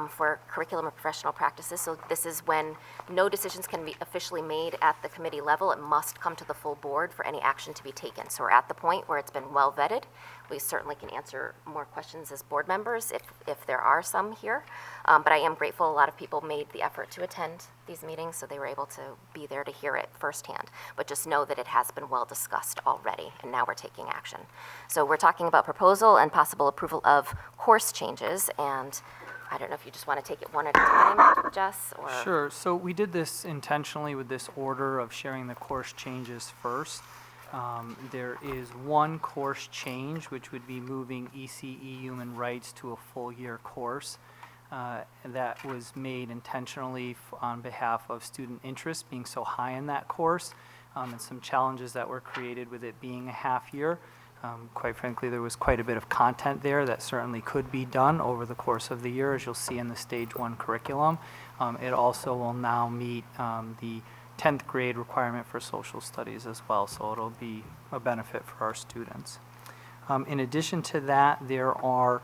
for curriculum and professional practices. So this is when no decisions can be officially made at the committee level. It must come to the full board for any action to be taken. So we're at the point where it's been well vetted. We certainly can answer more questions as board members if there are some here. But I am grateful a lot of people made the effort to attend these meetings, so they were able to be there to hear it firsthand. But just know that it has been well discussed already, and now we're taking action. So we're talking about proposal and possible approval of course changes, and I don't know if you just want to take it one at a time, Jess, or? Sure. So we did this intentionally with this order of sharing the course changes first. There is one course change, which would be moving ECE Human Rights to a full year course. That was made intentionally on behalf of student interest being so high in that course, and some challenges that were created with it being a half year. Quite frankly, there was quite a bit of content there that certainly could be done over the course of the year, as you'll see in the Stage 1 curriculum. It also will now meet the 10th grade requirement for social studies as well, so it'll be a benefit for our students. In addition to that, there are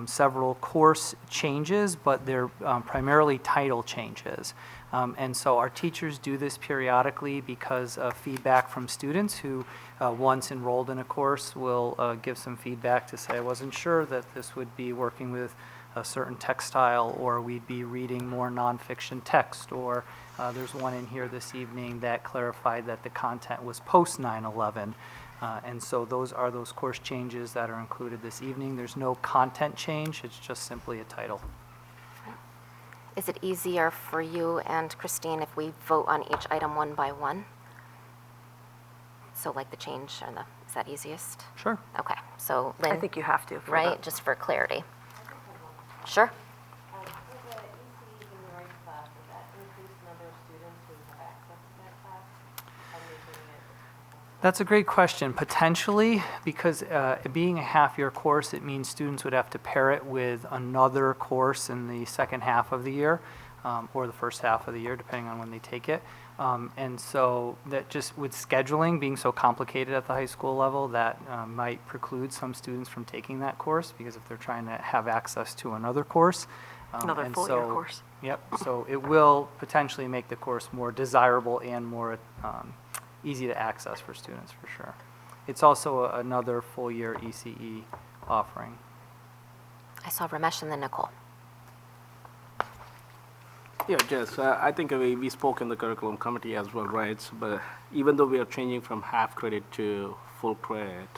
several course changes, but they're primarily title changes. And so our teachers do this periodically because of feedback from students who once enrolled in a course will give some feedback to say, I wasn't sure that this would be working with a certain textile, or we'd be reading more nonfiction text, or there's one in here this evening that clarified that the content was post 9/11. And so those are those course changes that are included this evening. There's no content change, it's just simply a title. Is it easier for you and Christine if we vote on each item one by one? So like the change, is that easiest? Sure. Okay, so Lynn? I think you have to. Right, just for clarity. Sure. For the ECE Human Rights class, That's a great question. Potentially, because being a half-year course, it means students would have to pair it with another course in the second half of the year, or the first half of the year, depending on when they take it. And so that just with scheduling being so complicated at the high school level, that might preclude some students from taking that course, because if they're trying to have access to another course. Another and full-year so- course. Yep, so it will potentially make the course more desirable and more easy to access for students, for sure. It's also another full-year ECE offering. I saw Ramesh and then Nicole. Yeah, Jess, I think we spoke in the curriculum committee as well, right? So, but even though we are changing from half credit to full credit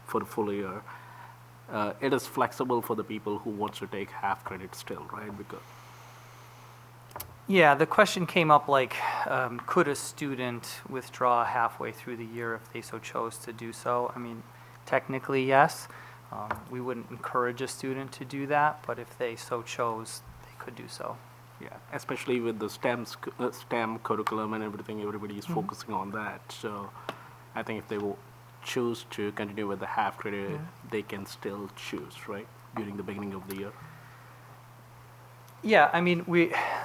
for the full year, it is flexible for the people who wants to take half credit still, right? Because Yeah, the question came up like, could a student withdraw halfway through the year if they so chose to do so? I mean, technically, yes. We wouldn't encourage a student to do that, but if they so chose, they could do so. yeah, especially with the STEM curriculum and everything, everybody is focusing on that. So I think if they will choose to continue with the half credit, they can still choose, right, during the beginning of the year. Yeah, I mean,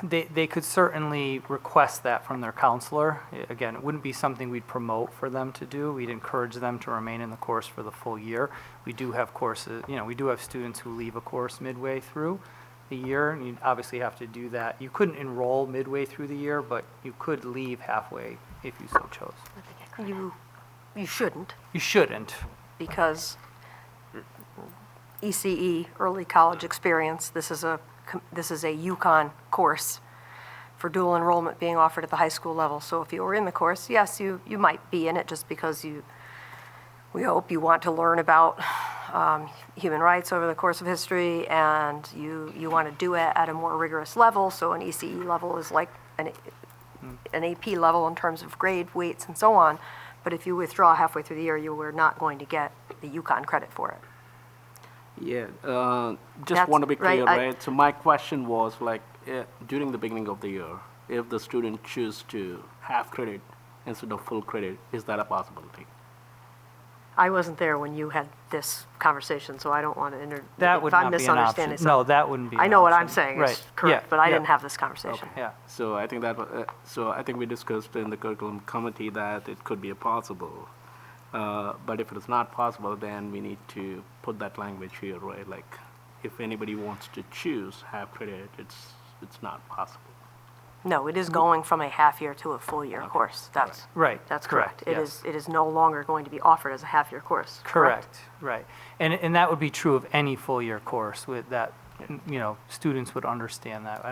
they could certainly request that from their counselor. Again, it wouldn't be something we'd promote for them to do. We'd encourage them to remain in the course for the full year. We do have courses, we do have students who leave a course midway through the year, and you obviously have to do that. You couldn't enroll midway through the year, but you could leave halfway if you so chose. You shouldn't, You shouldn't. because ECE, Early College Experience, this is a UConn course for dual enrollment being offered at the high school level. So if you were in the course, yes, you might be in it just because we hope you want to learn about human rights over the course of history, and you want to do it at a more rigorous level. So an ECE level is like an AP level in terms of grade, weights, and so on. But if you withdraw halfway through the year, you are not going to get the UConn credit for it. Yeah, just That's want to be clear, right, right? So my question was like, during the beginning of the year, if the student choose to half credit instead of full credit, is that a possibility? I wasn't there when you had this conversation, so I don't want to That would if I'm not be an misunderstanding option. No, something. that wouldn't be an I know what I'm option. saying Right. is correct, Yeah, but I yeah. didn't have this conversation. Yeah. So I think that, so I think we discussed in the curriculum committee that it could be a possible. But if it is not possible, then we need to put that language here, right? Like, if anybody wants to choose half credit, it's not possible. No, it is going from a half-year to a full-year course. That's Right, That's correct, correct. yes. It is no longer going to be offered as a half-year course. Correct, right. And that would be true of any full-year course with that, students would understand that.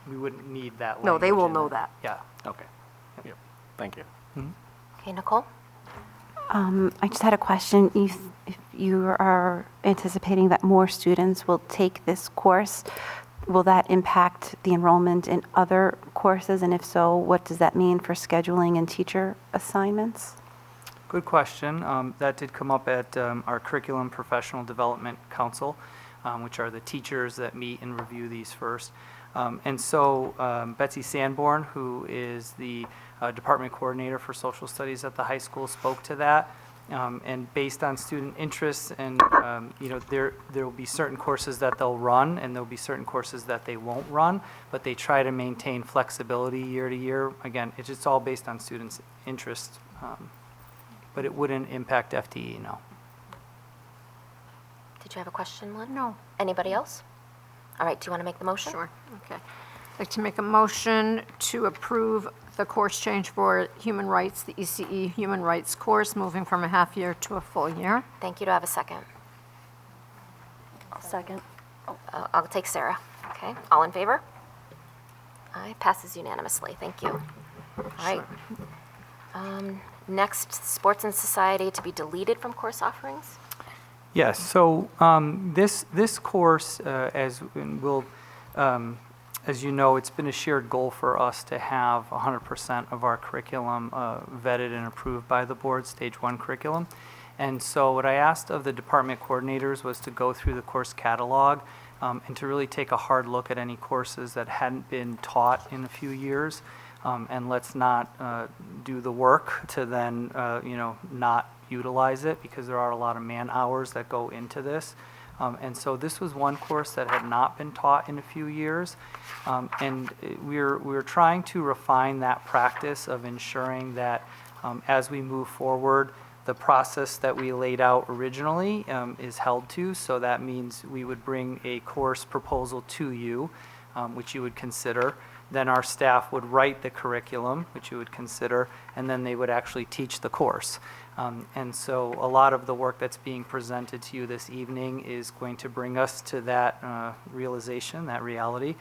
We wouldn't need that language. No, they will in know there. that. Yeah. Okay. Yep. Thank you. Okay, Nicole? I just had a question. If you are anticipating that more students will take this course, will that impact the enrollment in other courses? And if so, what does that mean for scheduling and teacher assignments? Good question. That did come up at our Curriculum Professional Development Council, which are the teachers that meet and review these first. And so Betsy Sanborn, who is the department coordinator for social studies at the high school, spoke to that. And based on student interests, and there will be certain courses that they'll run, and there'll be certain courses that they won't run, but they try to maintain flexibility year to year. Again, it's just all based on students' interest, but it wouldn't impact FTE, no. Did you have a question, Lynn? No. Anybody else? All right, do you want to make the motion? Sure, okay. I'd like to make a motion to approve the course change for human rights, the ECE Human Rights course, moving from a half year to a full year. Thank you. Do I have a second? Second. I'll take Sarah. Okay, all in favor? Aye, passes unanimously. Thank you. All right. Next, sports and society to be deleted from course offerings. Yes, so this course, as you know, it's been a shared goal for us to have 100% of our curriculum vetted and approved by the board, stage 1 curriculum. And so what I asked of the department coordinators was to go through the course catalog and to really take a hard look at any courses that hadn't been taught in a few years. and let's not do the work to then, not utilize it, because there are a lot of man hours that go into this. And so this was one course that had not been taught in a few years. And we're trying to refine that practice of ensuring that as we move forward, the process that we laid out originally is held to. So that means we would bring a course proposal to you, which you would consider. Then our staff would write the curriculum, which you would consider, and then they would actually teach the course. And so a lot of the work that's being presented to you this evening is going to bring us to that realization, that reality.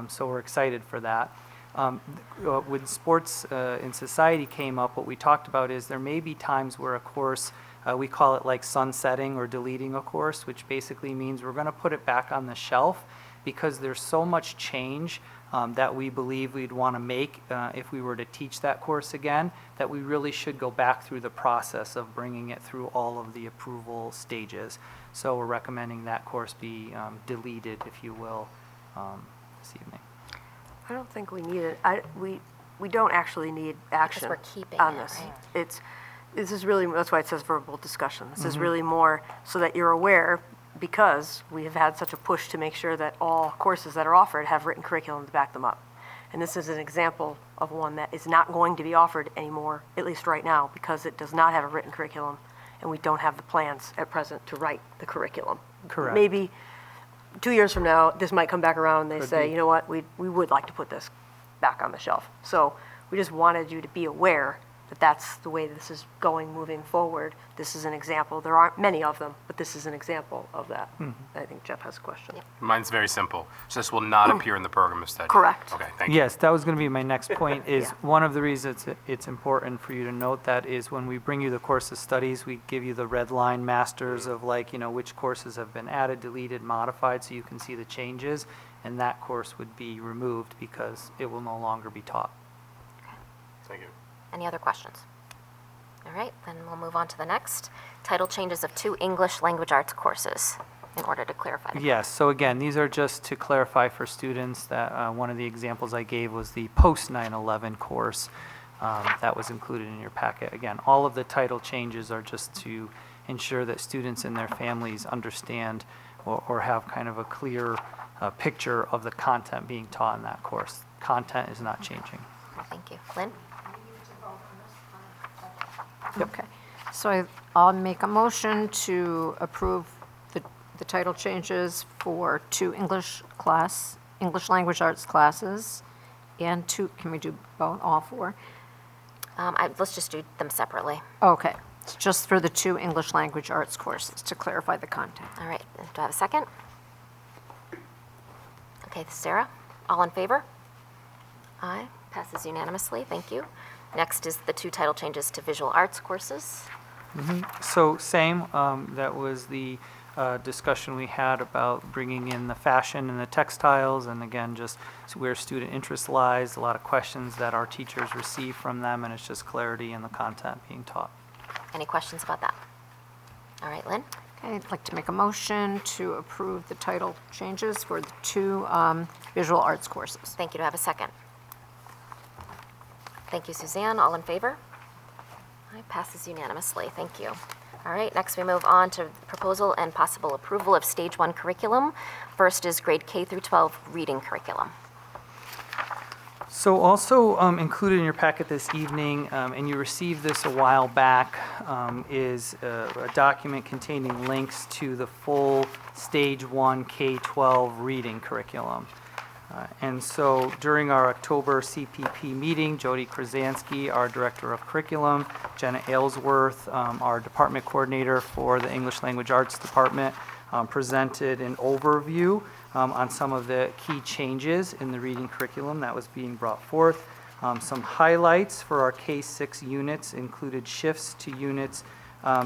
So we're excited for that. When sports in society came up, what we talked about is there may be times where a course, we call it like sunsetting or deleting a course, which basically means we're going to put it back on the shelf because there's so much change that we believe we'd want to make if we were to teach that course again, that we really should go back through the process of bringing it through all of the approval stages. So we're recommending that course be deleted, if you will, this evening. I don't think we need it. We don't actually need action we're keeping on it, this. right? This is really, that's why it says verbal discussion. This is really more so that you're aware, because we have had such a push to make sure that all courses that are offered have written curriculum to back them up. And this is an example of one that is not going to be offered anymore, at least right now, because it does not have a written curriculum, and we don't have the plans at present to write the curriculum. Correct. Maybe 2 years from now, this might come back around and they Could say, be. you know what, we would like to put this back on the shelf. So we just wanted you to be aware that that's the way this is going moving forward. This is an example. There aren't many of them, but this is an example of that. I think Jeff has a question. Mine's very simple. So this will not appear in the program of study. Correct. Okay, thank you. Yes, that was going to be my next point, is one of the reasons it's important for you to note that is when we bring you the course of studies, we give you the red line masters of which courses have been added, deleted, modified, so you can see the changes, and that course would be removed because it will no longer be taught. Thank you. Any other questions? All right, then we'll move on to the next. Title changes of 2 English language arts courses in order to clarify. Yes, so again, these are just to clarify for students that one of the examples I gave was the post 9/11 course that was included in your packet. Again, all of the title changes are just to ensure that students and their families understand or have kind of a clear picture of the content being taught in that course. Content is not changing. Thank you. Lynn? Okay, so I'll make a motion to approve the title changes for 2 English language arts classes, and 2, can we do both, all 4? Let's just do them separately. Okay, it's just for the 2 English language arts courses, to clarify the content. All right, do I have a second? Okay, Sarah, all in favor? Aye, passes unanimously, thank you. Next is the 2 title changes to visual arts courses. So same, that was the discussion we had about bringing in the fashion and the textiles, and again, just where student interest lies, a lot of questions that our teachers receive from them, and it's just clarity in the content being taught. Any questions about that? All right, Lynn? Okay, I'd like to make a motion to approve the title changes for the 2 visual arts courses. Thank you. Do I have a second? Thank you, Suzanne. All in favor? Aye, passes unanimously. Thank you. All right, next we move on to proposal and possible approval of Stage 1 curriculum. First is grade K through 12 reading curriculum. So also included in your packet this evening, and you received this a while back, is a document containing links to the full Stage 1 K-12 reading curriculum. And so during our October CPP meeting, Jody Krasansky, our Director of Curriculum, Jenna Aylesworth, our Department Coordinator for the English Language Arts Department, presented an overview on some of the key changes in the reading curriculum that was being brought forth. Some highlights for our K-6 units included shifts to units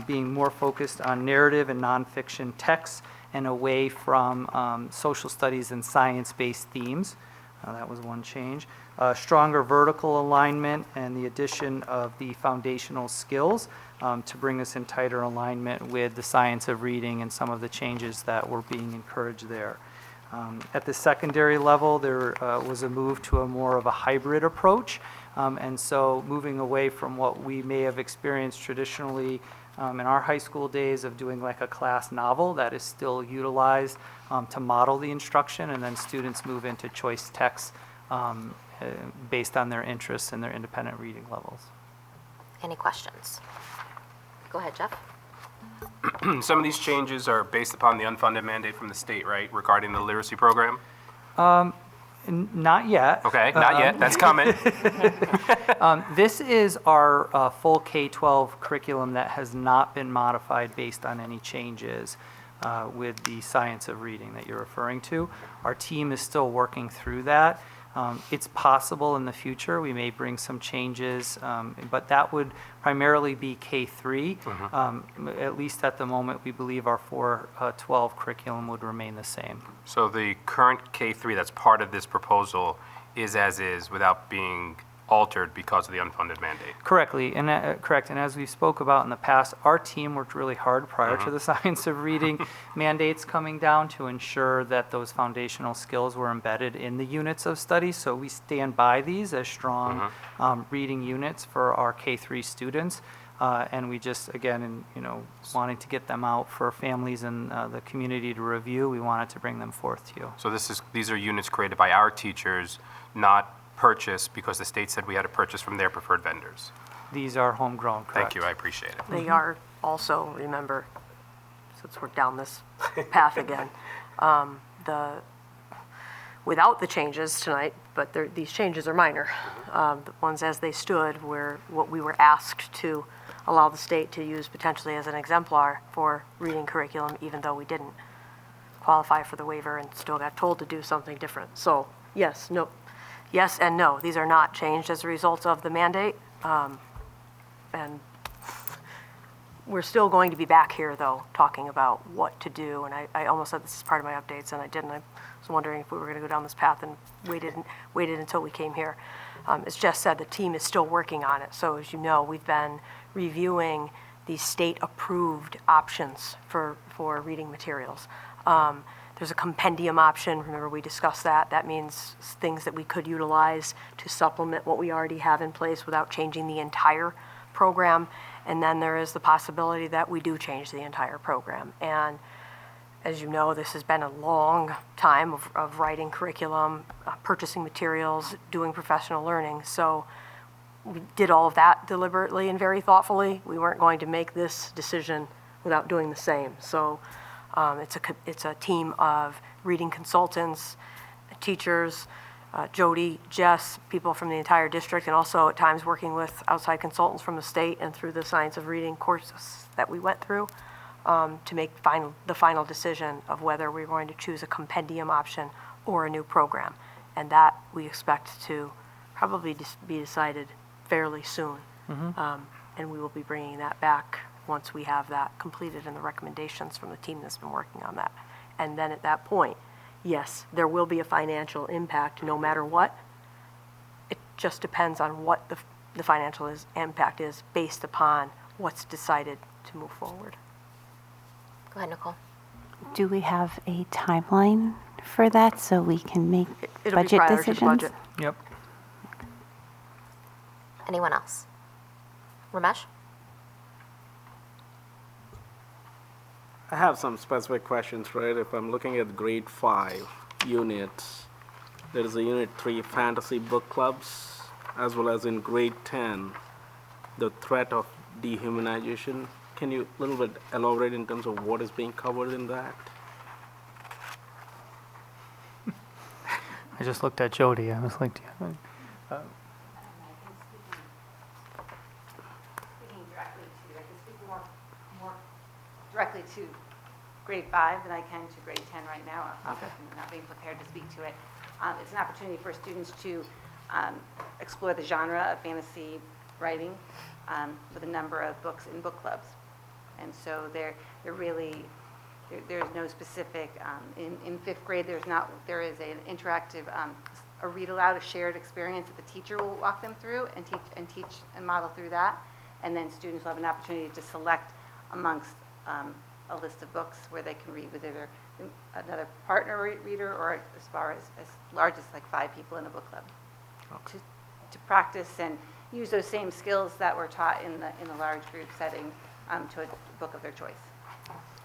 being more focused on narrative and nonfiction texts and away from social studies and science-based themes. That was one change. Stronger vertical alignment and the addition of the foundational skills to bring us in tighter alignment with the science of reading and some of the changes that were being encouraged there. At the secondary level, there was a move to a more of a hybrid approach. And so moving away from what we may have experienced traditionally in our high school days of doing like a class novel that is still utilized to model the instruction, and then students move into choice text based on their interests and their independent reading levels. Any questions? Go ahead, Jeff. Some of these changes are based upon the unfunded mandate from the state, right, regarding the literacy program? Not yet. Okay, not yet. That's coming. This is our full K-12 curriculum that has not been modified based on any changes with the science of reading that you're referring to. Our team is still working through that. It's possible in the future we may bring some changes, but that would primarily be K-3. At least at the moment, we believe our 4-12 curriculum would remain the same. So the current K-3 that's part of this proposal is as is without being altered because of the unfunded mandate? Correct, and as we spoke about in the past, our team worked really hard prior to the science of reading mandates coming down to ensure that those foundational skills were embedded in the units of study. So we stand by these as strong reading units for our K-3 students. And we just, again, wanting to get them out for families and the community to review, we wanted to bring them forth to you. So these are units created by our teachers, not purchased because the state said we had to purchase from their preferred vendors. These are homegrown, correct? Thank you, I appreciate it. They are also, remember, since we're down this path again, without the changes tonight, but these changes are minor. The ones as they stood were what we were asked to allow the state to use potentially as an exemplar for reading curriculum, even though we didn't qualify for the waiver and still got told to do something different. So yes, no. Yes and no. These are not changed as a result of the mandate. And we're still going to be back here, though, talking about what to do. And I almost said this is part of my updates, and I didn't. I was wondering if we were going to go down this path and waited until we came here. As Jess said, the team is still working on it. So as you know, we've been reviewing these state-approved options for reading materials. There's a compendium option. Remember, we discussed that. That means things that we could utilize to supplement what we already have in place without changing the entire program. And then there is the possibility that we do change the entire program. And as you know, this has been a long time of writing curriculum, purchasing materials, doing professional learning. So we did all of that deliberately and very thoughtfully. We weren't going to make this decision without doing the same. So it's a team of reading consultants, teachers, Jody, Jess, people from the entire district, and also at times working with outside consultants from the state and through the science of reading courses that we went through to make the final decision of whether we're going to choose a compendium option or a new program. And that we expect to probably be decided fairly soon. And we will be bringing that back once we have that completed and the recommendations from the team that's been working on that. And then at that point, yes, there will be a financial impact no matter what. It just depends on what the financial impact is based upon what's decided to move forward. Go ahead, Nicole. Do we have a timeline for that so we can make It'll budget be prior decisions? to the budget. Yep. Anyone else? Ramesh? I have some specific questions, right? If I'm looking at grade 5 units, there is a unit 3 fantasy book clubs, as well as in grade 10, the threat of dehumanization. Can you a little bit elaborate in terms of what is being covered in that? I just looked at Jody. I was like, directly to grade 5 than I can to grade 10 right now. I'm not being prepared to speak to it. It's an opportunity for students to explore the genre of fantasy writing with a number of books in book clubs. And so there's no specific, in 5th grade there is an interactive, a read aloud, a shared experience that the teacher will walk them through and teach and model through that. And then students will have an opportunity to select amongst a list of books where they can read with either another partner reader, or as far as large as like 5 people in a book club. To practice and use those same skills that were taught in the large group setting to a book of their choice.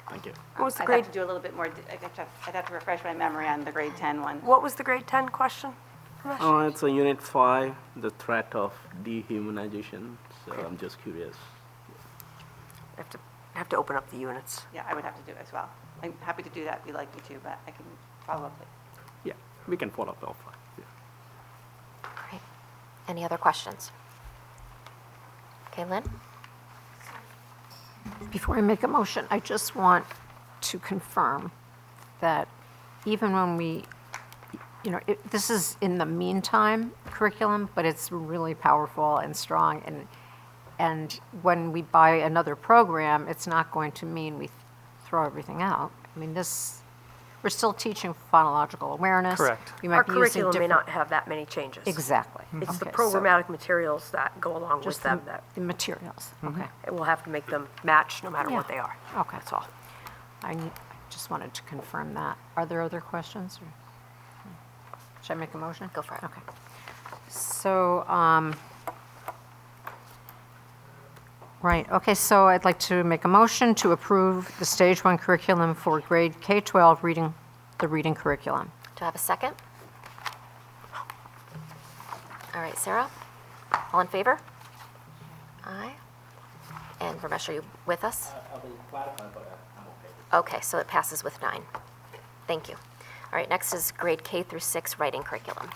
Thank you. What was the I'd grade? have to do a little bit more, I'd have to refresh my memory on the grade 10 one. What was the grade 10 question? It's a unit 5, the threat of dehumanization. So I'm just curious. Have to open up the units. Yeah, I would have to do it as well. I'm happy to do that, we'd like you to, but I can follow up later. Yeah, we can follow up offline. Yeah. Great. Any other questions? Okay, Lynn? Before I make a motion, I just want to confirm that even when we, this is in the meantime curriculum, but it's really powerful and strong. And when we buy another program, it's not going to mean we throw everything out. I mean, we're still teaching phonological awareness. Correct. We Our might be using curriculum may different- not have that many changes. Exactly. It's the Okay, so programmatic materials that go along with just them that the materials, okay. we'll have to make them match no matter Yeah. what they are. Okay. That's all. I just wanted to confirm that. Are there other questions? Or should I make a motion? Go for it. Okay. So, right, okay, so I'd like to make a motion to approve the Stage 1 curriculum for grade K-12 the reading curriculum. Do I have a second? All right, Sarah? All in favor? Aye. And Ramesh, are you with us? I will clarify, but I'm okay. Okay, so it passes with 9. Thank you. All right, next is grade K through 6 writing curriculum.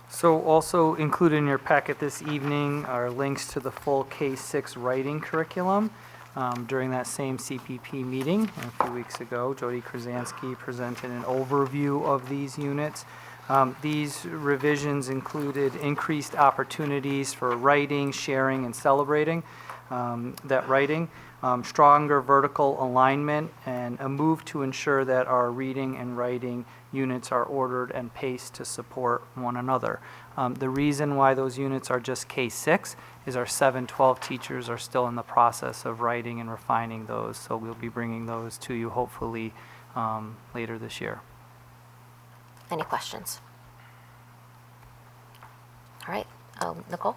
So also included in your packet this evening are links to the full K-6 writing curriculum. During that same CPP meeting a few weeks ago, Jody Krasansky presented an overview of these units. These revisions included increased opportunities for writing, sharing, and celebrating that writing, stronger vertical alignment, and a move to ensure that our reading and writing units are ordered and paced to support one another. The reason why those units are just K-6 is our 7-12 teachers are still in the process of writing and refining those, so we'll be bringing those to you hopefully later this year. Any questions? All right, Nicole?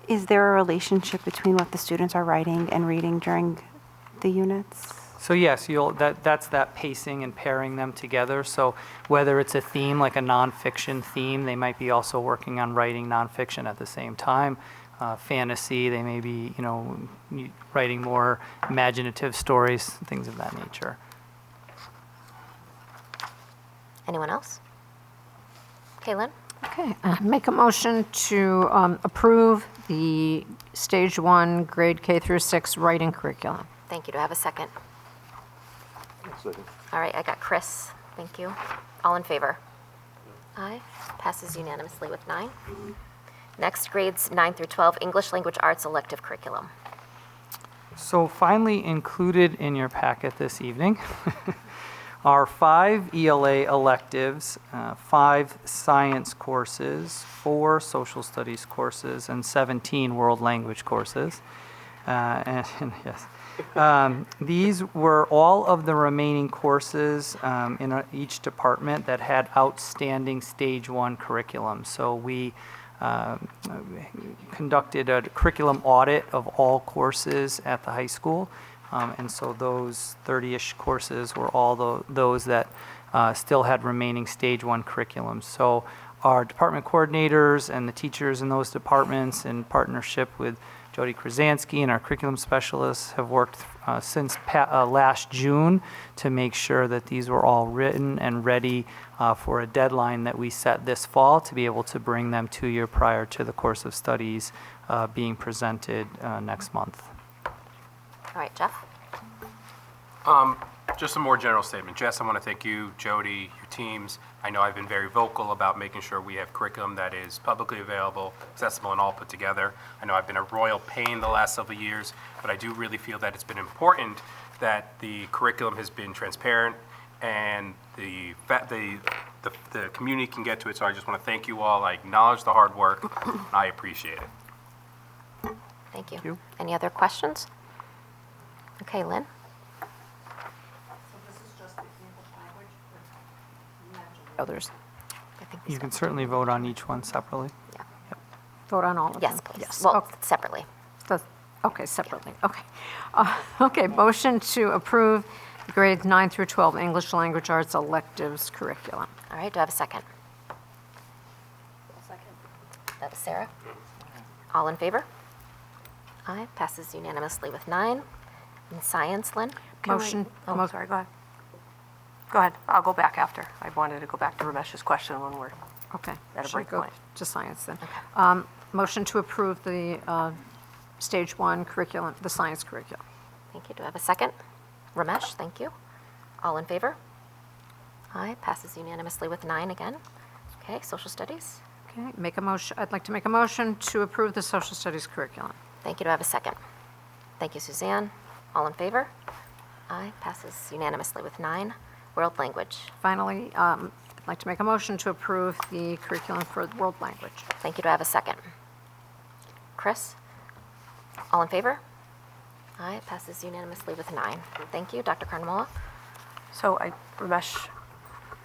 Is there a relationship between what the students are writing and reading during the units? So yes, that's that pacing and pairing them together. So whether it's a theme, like a nonfiction theme, they might be also working on writing nonfiction at the same time. Fantasy, they may be, writing more imaginative stories, things of that nature. Anyone else? Okay, Lynn? Okay, make a motion to approve the Stage 1 grade K through 6 writing curriculum. Thank you. Do I have a second? Second. All right, I got Chris. Thank you. All in favor? Aye. Passes unanimously with 9. Next, grades 9 through 12, English Language Arts elective curriculum. So finally included in your packet this evening are 5 ELA electives, 5 science courses, 4 social studies courses, and 17 world language courses. And yes. These were all of the remaining courses in each department that had outstanding Stage 1 curriculum. So we conducted a curriculum audit of all courses at the high school. And so those 30-ish courses were all those that still had remaining Stage 1 curriculum. So our department coordinators and the teachers in those departments, in partnership with Jody Krasansky and our curriculum specialists, have worked since last June to make sure that these were all written and ready for a deadline that we set this fall to be able to bring them to you prior to the course of studies being presented next month. All right, Jeff? Just a more general statement. Jess, I want to thank you, Jody, your teams. I know I've been very vocal about making sure we have curriculum that is publicly available, accessible, and all put together. I know I've been a royal pain the last several years, but I do really feel that it's been important that the curriculum has been transparent and the community can get to it. So I just want to thank you all. I acknowledge the hard work. And I appreciate it. Thank you. Any other questions? Okay, Lynn? others? I think we You can still- certainly vote on each one separately. Vote on all of them? Yes, please. Yes. Well, Okay. separately. Okay, separately, okay. Okay, motion to approve grades 9 through 12 English Language Arts electives curriculum. All right, do I have a second? That was Sarah. All in favor? Aye, passes unanimously with 9. In science, Lynn? Motion, Oh, sorry, go ahead. Go ahead, I'll go back after. I wanted to go back to Ramesh's question when we're okay. at a Should break go point. to science then. Motion to approve the Stage 1 curriculum, the science curriculum. Thank you. Do I have a second? Ramesh, thank you. All in favor? Aye, passes unanimously with 9 again. Okay, social studies? Okay, make a motion, I'd like to make a motion to approve the social studies curriculum. Thank you. Do I have a second? Thank you, Suzanne. All in favor? Aye, passes unanimously with 9. World language. Finally, I'd like to make a motion to approve the curriculum for world language. Thank you. Do I have a second? Chris? All in favor? Aye, passes unanimously with 9. Thank you. Dr. Carnamola? So Ramesh,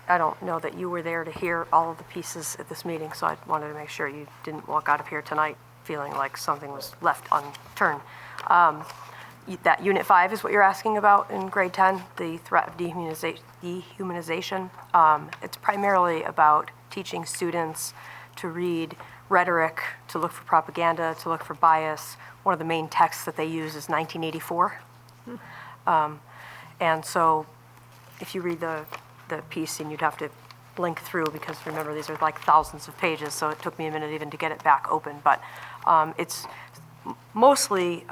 I don't know that you were there to hear all of the pieces at this meeting, so I wanted to make sure you didn't walk out of here tonight feeling like something was left unturned. That Unit 5 is what you're asking about in grade 10, the threat of dehumanization. It's primarily about teaching students to read rhetoric, to look for propaganda, to look for bias. One of the main texts that they use is 1984. And so if you read the piece, and you'd have to blink through, because remember, these are like thousands of pages, so it took me a minute even to get it back open. But it's mostly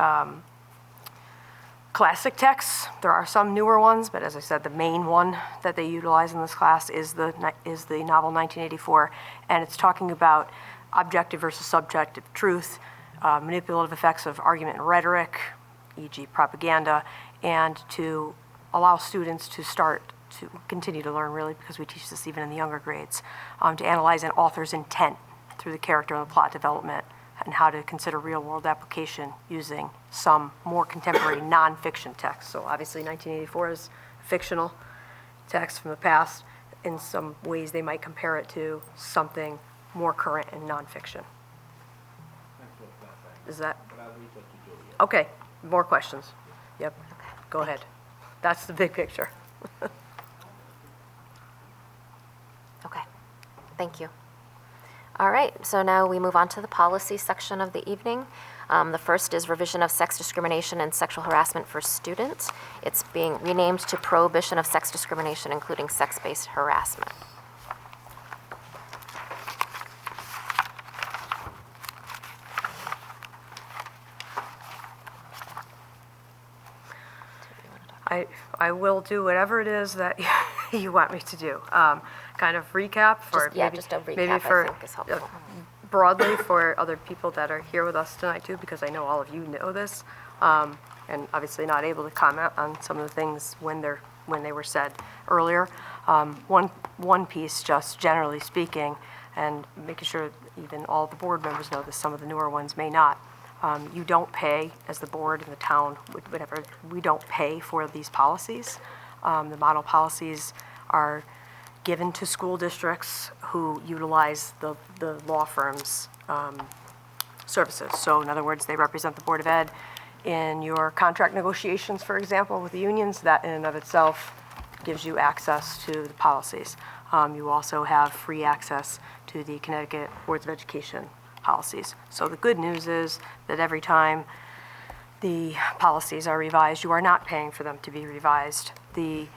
classic texts. There are some newer ones, but as I said, the main one that they utilize in this class is the novel 1984, and it's talking about objective versus subjective truth, manipulative effects of argument and rhetoric, e.g. propaganda, and to allow students to start to continue to learn, really, because we teach this even in the younger grades, to analyze an author's intent through the character and the plot development, and how to consider real-world application using some more contemporary nonfiction texts. So obviously 1984 is fictional text from the past. In some ways, they might compare it to something more current and nonfiction. Is that? Okay, more questions? Yep, go ahead. That's the big picture. Okay, thank you. All right, so now we move on to the policy section of the evening. The first is revision of sex discrimination and sexual harassment for students. It's being renamed to prohibition of sex discrimination, including sex-based harassment. I will do whatever it is that you want me to do. Kind of recap for Just a recap, maybe for I think is helpful. broadly for other people that are here with us tonight too, because I know all of you know this, and obviously not able to comment on some of the things when they were said earlier. One piece, just generally speaking, and making sure even all the board members know this, some of the newer ones may not. You don't pay, as the board and the town, whatever, we don't pay for these policies. The model policies are given to school districts who utilize the law firm's services. So in other words, they represent the Board of Ed in your contract negotiations, for example, with the unions. That in and of itself gives you access to the policies. You also have free access to the Connecticut Boards of Education policies. So the good news is that every time the policies are revised, you are not paying for them to be revised. The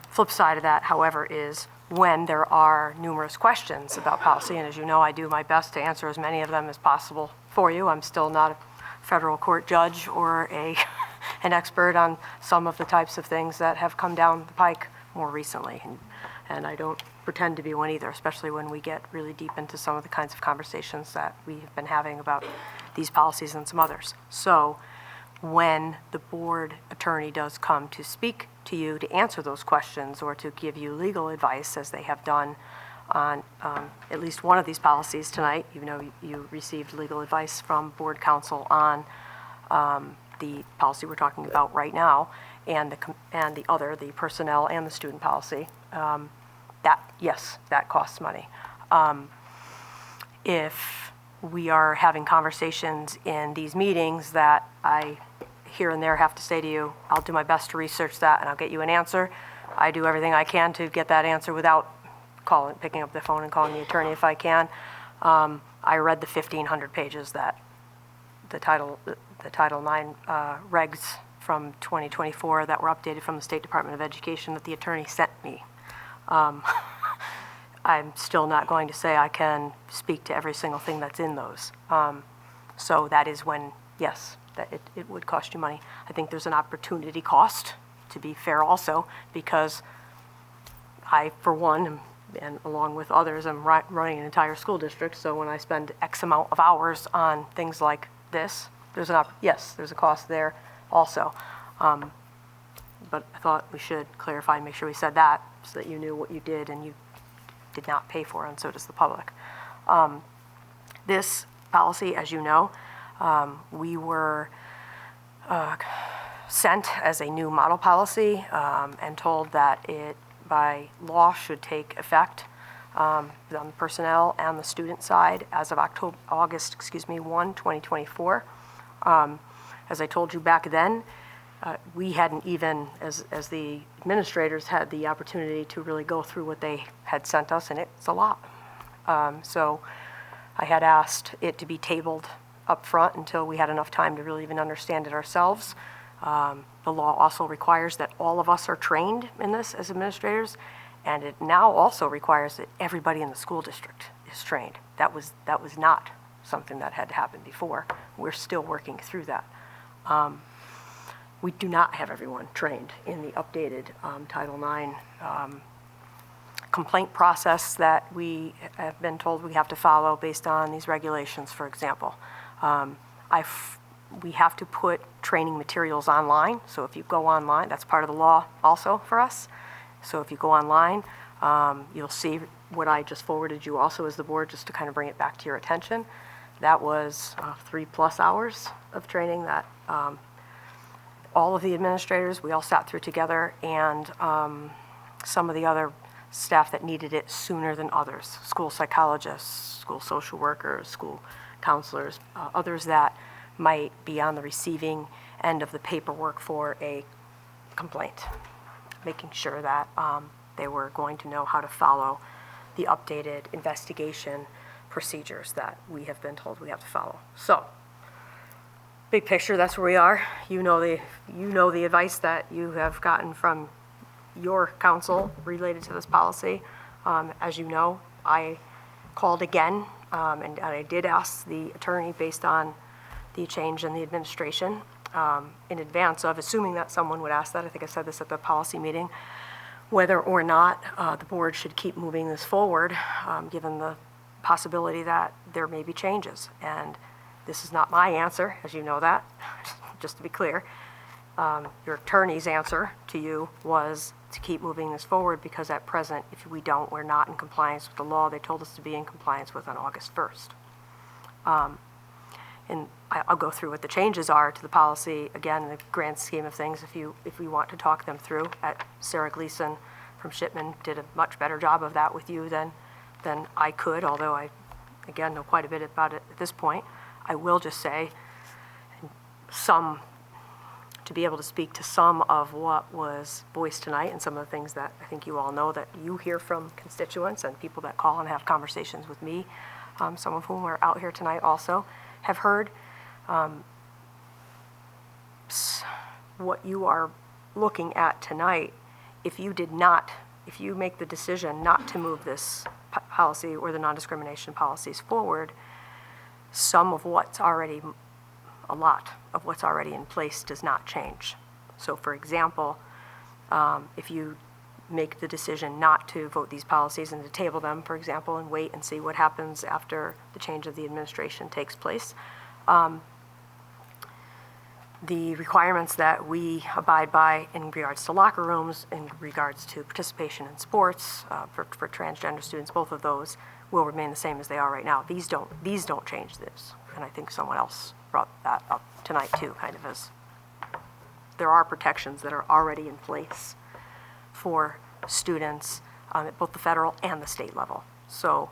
flip side of that, however, is when there are numerous questions about policy, and as you know, I do my best to answer as many of them as possible for you. I'm still not a federal court judge or an expert on some of the types of things that have come down the pike more recently, and I don't pretend to be one either, especially when we get really deep into some of the kinds of conversations that we have been having about these policies and some others. So when the board attorney does come to speak to you to answer those questions or to give you legal advice, as they have done on at least one of these policies tonight, even though you received legal advice from board counsel on the policy we're talking about right now, and the other, the personnel and the student policy, Yes, that costs money. If we are having conversations in these meetings that I here and there have to say to you, I'll do my best to research that and I'll get you an answer. I do everything I can to get that answer without picking up the phone and calling the attorney if I can. I read the 1,500 pages that the Title IX regs from 2024 that were updated from the State Department of Education that the attorney sent me. I'm still not going to say I can speak to every single thing that's in those. So that is when, yes, that it would cost you money. I think there's an opportunity cost, to be fair also, because I, for one, and along with others, I'm running an entire school district, so when I spend X amount of hours on things like this, there's there's a cost there also. But I thought we should clarify and make sure we said that so that you knew what you did and you did not pay for, and so does the public. This policy, as you know, we were sent as a new model policy and told that it, by law, should take effect on the personnel and the student side as of August 1, 2024. As I told you back then, we hadn't even, as the administrators, had the opportunity to really go through what they had sent us, and it's a lot. So I had asked it to be tabled up front until we had enough time to really even understand it ourselves. The law also requires that all of us are trained in this as administrators, and it now also requires that everybody in the school district is trained. That was not something that had happened before. We're still working through that. We do not have everyone trained in the updated Title IX complaint process that we have been told we have to follow based on these regulations, for example. We have to put training materials online, so if you go online, that's part of the law also for us. So if you go online, you'll see what I just forwarded you also as the board, just to kind of bring it back to your attention. That was 3+ hours of training that all of the administrators, we all sat through together, and some of the other staff that needed it sooner than others, school psychologists, school social workers, school counselors, others that might be on the receiving end of the paperwork for a complaint, making sure that they were going to know how to follow the updated investigation procedures that we have been told we have to follow. So, big picture, that's where we are. You know the advice that you have gotten from your counsel related to this policy. As you know, I called again, and I did ask the attorney, based on the change in the administration, in advance of assuming that someone would ask that. I think I said this at the policy meeting, whether or not the board should keep moving this forward, given the possibility that there may be changes. And this is not my answer, as you know that, just to be clear. Your attorney's answer to you was to keep moving this forward, because at present, if we don't, we're not in compliance with the law they told us to be in compliance with on August 1st. And I'll go through what the changes are to the policy, again, in the grand scheme of things, if we want to talk them through. Sarah Gleason from Shipman did a much better job of that with you than I could, although I, again, know quite a bit about it at this point. I will just say to be able to speak to some of what was voiced tonight and some of the things that I think you all know that you hear from constituents and people that call and have conversations with me, some of whom are out here tonight also, have heard. What you are looking at tonight, if you make the decision not to move this policy or the non-discrimination policies forward, a lot of what's already in place does not change. So for example, if you make the decision not to vote these policies and to table them, for example, and wait and see what happens after the change of the administration takes place, the requirements that we abide by in regards to locker rooms, in regards to participation in sports, for transgender students, both of those will remain the same as they are right now. These don't change this. And I think someone else brought that up tonight too, kind of as there are protections that are already in place for students at both the federal and the state level. So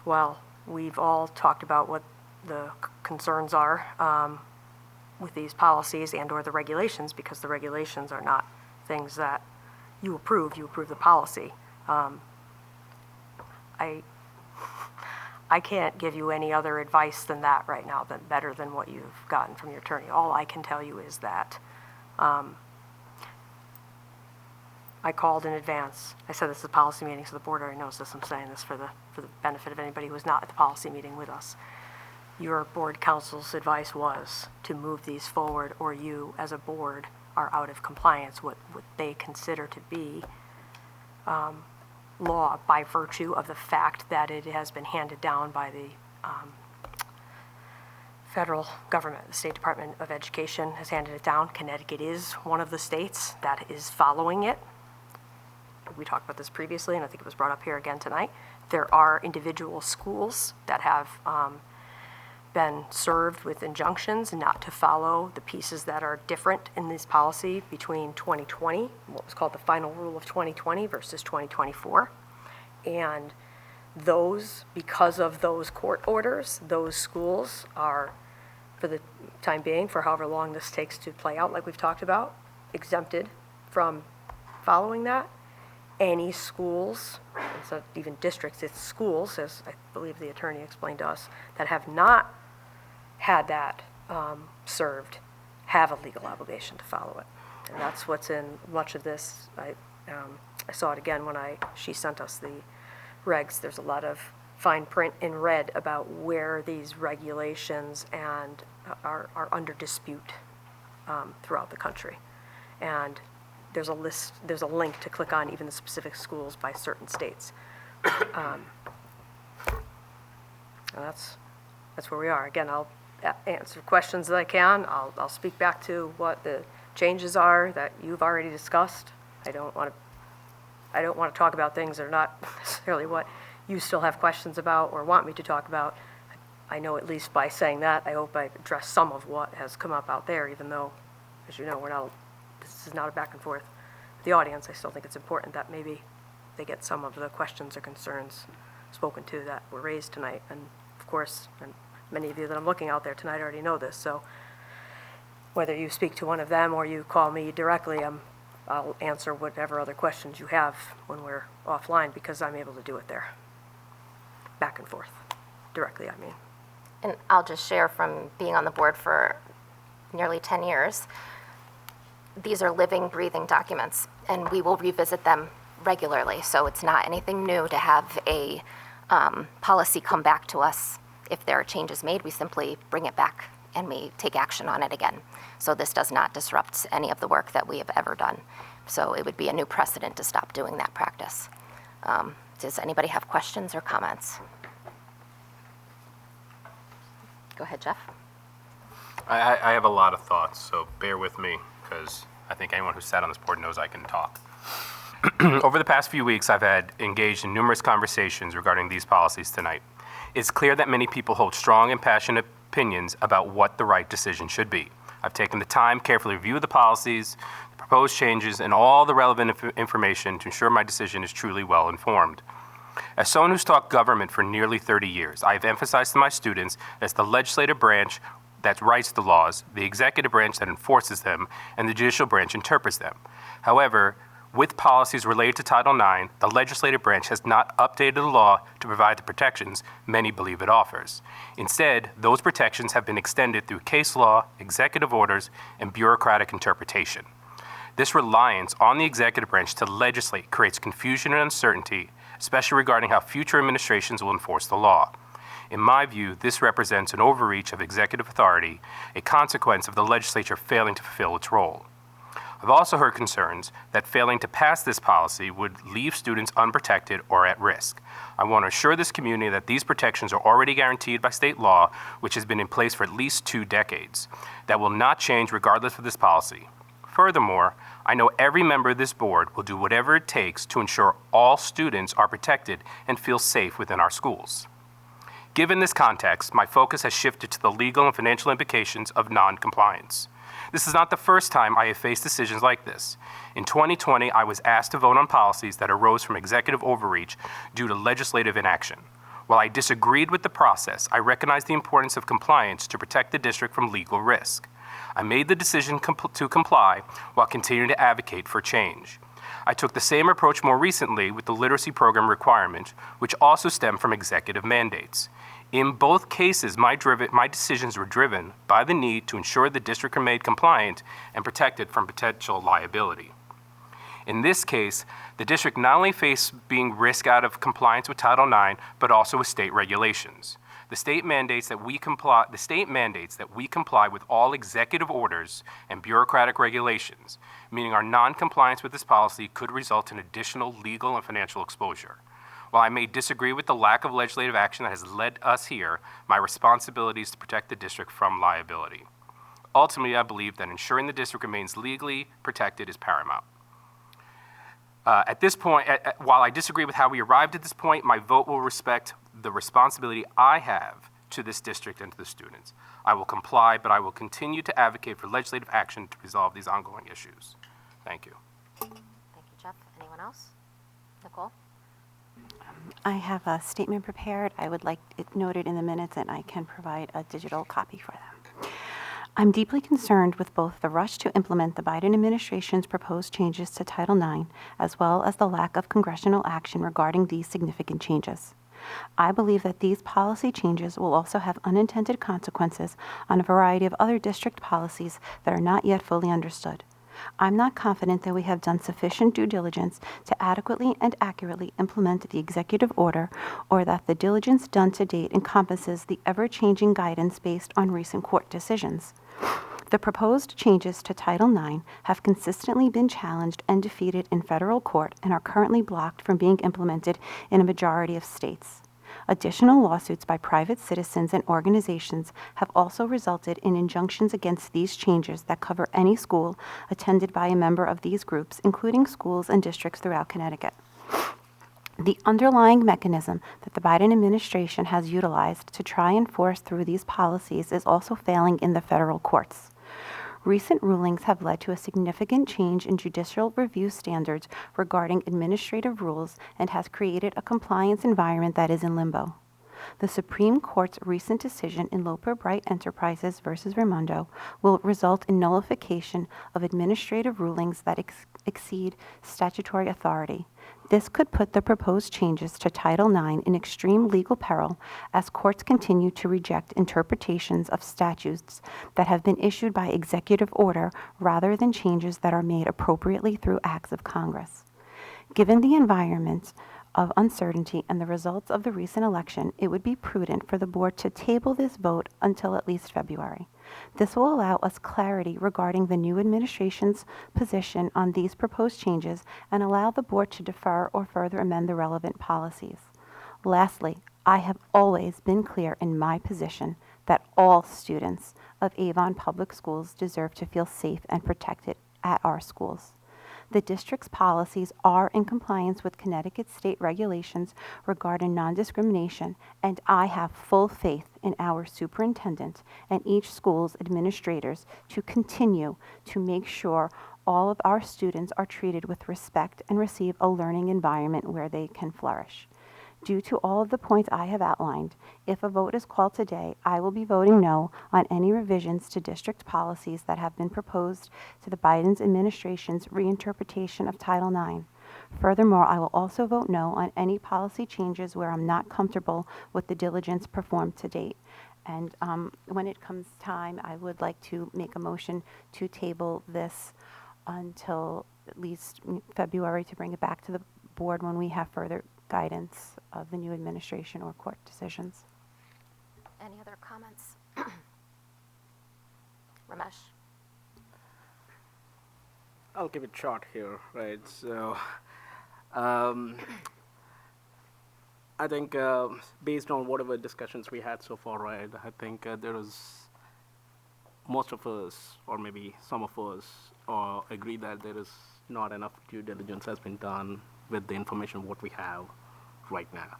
while we've all talked about what the concerns are with these policies and or the regulations, because the regulations are not things that you approve the policy. I can't give you any other advice than that right now, better than what you've gotten from your attorney. All I can tell you is that I called in advance. I said this is a policy meeting, so the board already knows this. I'm saying this for the benefit of anybody who was not at the policy meeting with us. Your board counsel's advice was to move these forward, or you, as a board, are out of compliance with what they consider to be law by virtue of the fact that it has been handed down by the federal government. The State Department of Education has handed it down. Connecticut is one of the states that is following it. We talked about this previously, and I think it was brought up here again tonight. There are individual schools that have been served with injunctions not to follow the pieces that are different in this policy between 2020, what was called the final rule of 2020 versus 2024. And those, because of those court orders, those schools are, for the time being, for however long this takes to play out, like we've talked about, exempted from following that. Any schools, it's not even districts, it's schools, as I believe the attorney explained to us, that have not had that served, have a legal obligation to follow it. And that's what's in much of this. I saw it again when she sent us the regs. There's a lot of fine print in red about where these regulations and are under dispute throughout the country. And there's a list, there's a link to click on even the specific schools by certain states. And that's where we are. Again, I'll answer questions that I can. I'll speak back to what the changes are that you've already discussed. I don't want to talk about things that are not necessarily what you still have questions about or want me to talk about. I know at least by saying that, I hope I addressed some of what has come up out there, even though, as you know, this is not a back and forth with the audience. I still think it's important that maybe they get some of the questions or concerns spoken to that were raised tonight. And of course, and many of you that I'm looking out there tonight already know this, so whether you speak to one of them or you call me directly, I'll answer whatever other questions you have when we're offline, because I'm able to do it there. Back and forth, directly, I mean. And I'll just share from being on the board for nearly 10 years, these are living, breathing documents, and we will revisit them regularly. So it's not anything new to have a policy come back to us. If there are changes made, we simply bring it back and we take action on it again. So this does not disrupt any of the work that we have ever done. So it would be a new precedent to stop doing that practice. Does anybody have questions or comments? Go ahead, Jeff. I have a lot of thoughts, so bear with me, because I think anyone who sat on this board knows I can talk. Over the past few weeks, I've had engaged in numerous conversations regarding these policies tonight. It's clear that many people hold strong and passionate opinions about what the right decision should be. I've taken the time, carefully review the policies, the proposed changes, and all the relevant information to ensure my decision is truly well informed. As someone who's taught government for nearly 30 years, I've emphasized to my students that it's the legislative branch that writes the laws, the executive branch that enforces them, and the judicial branch interprets them. However, with policies related to Title IX, the legislative branch has not updated the law to provide the protections many believe it offers. Instead, those protections have been extended through case law, executive orders, and bureaucratic interpretation. This reliance on the executive branch to legislate creates confusion and uncertainty, especially regarding how future administrations will enforce the law. In my view, this represents an overreach of executive authority, a consequence of the legislature failing to fulfill its role. I've also heard concerns that failing to pass this policy would leave students unprotected or at risk. I want to assure this community that these protections are already guaranteed by state law, which has been in place for at least 2 decades. That will not change regardless of this policy. Furthermore, I know every member of this board will do whatever it takes to ensure all students are protected and feel safe within our schools. Given this context, my focus has shifted to the legal and financial implications of non-compliance. This is not the first time I have faced decisions like this. In 2020, I was asked to vote on policies that arose from executive overreach due to legislative inaction. While I disagreed with the process, I recognized the importance of compliance to protect the district from legal risk. I made the decision to comply while continuing to advocate for change. I took the same approach more recently with the literacy program requirement, which also stemmed from executive mandates. In both cases, my decisions were driven by the need to ensure the district remained compliant and protected from potential liability. In this case, the district not only faced being risk out of compliance with Title IX, but also with state regulations. The state mandates that we comply with all executive orders and bureaucratic regulations, meaning our non-compliance with this policy could result in additional legal and financial exposure. While I may disagree with the lack of legislative action that has led us here, my responsibility is to protect the district from liability. Ultimately, I believe that ensuring the district remains legally protected is paramount. At this point, while I disagree with how we arrived at this point, my vote will respect the responsibility I have to this district and to the students. I will comply, but I will continue to advocate for legislative action to resolve these ongoing issues. Thank you. Thank you, Jeff. Anyone else? Nicole? I have a statement prepared. I would like it noted in the minutes, and I can provide a digital copy for them. I'm deeply concerned with both the rush to implement the Biden administration's proposed changes to Title IX, as well as the lack of congressional action regarding these significant changes. I believe that these policy changes will also have unintended consequences on a variety of other district policies that are not yet fully understood. I'm not confident that we have done sufficient due diligence to adequately and accurately implement the executive order, or that the diligence done to date encompasses the ever-changing guidance based on recent court decisions. The proposed changes to Title IX have consistently been challenged and defeated in federal court and are currently blocked from being implemented in a majority of states. Additional lawsuits by private citizens and organizations have also resulted in injunctions against these changes that cover any school attended by a member of these groups, including schools and districts throughout Connecticut. The underlying mechanism that the Biden administration has utilized to try and force through these policies is also failing in the federal courts. Recent rulings have led to a significant change in judicial review standards regarding administrative rules and has created a compliance environment that is in limbo. The Supreme Court's recent decision in Loper Bright Enterprises versus Raimondo will result in nullification of administrative rulings that exceed statutory authority. This could put the proposed changes to Title IX in extreme legal peril as courts continue to reject interpretations of statutes that have been issued by executive order rather than changes that are made appropriately through acts of Congress. Given the environment of uncertainty and the results of the recent election, it would be prudent for the board to table this vote until at least February. This will allow us clarity regarding the new administration's position on these proposed changes and allow the board to defer or further amend the relevant policies. Lastly, I have always been clear in my position that all students of Avon Public Schools deserve to feel safe and protected at our schools. The district's policies are in compliance with Connecticut state regulations regarding non-discrimination, and I have full faith in our superintendent and each school's administrators to continue to make sure all of our students are treated with respect and receive a learning environment where they can flourish. Due to all of the points I have outlined, if a vote is called today, I will be voting no on any revisions to district policies that have been proposed to the Biden administration's reinterpretation of Title IX. Furthermore, I will also vote no on any policy changes where I'm not comfortable with the diligence performed to date. And when it comes time, I would like to make a motion to table this until at least February to bring it back to the board when we have further guidance of the new administration or court decisions. Any other comments? Ramesh? I'll keep it short here, right? So, I think based on whatever discussions we had so far, right, I think there is most of us, or maybe some of us, agree that there is not enough due diligence has been done with the information what we have right now.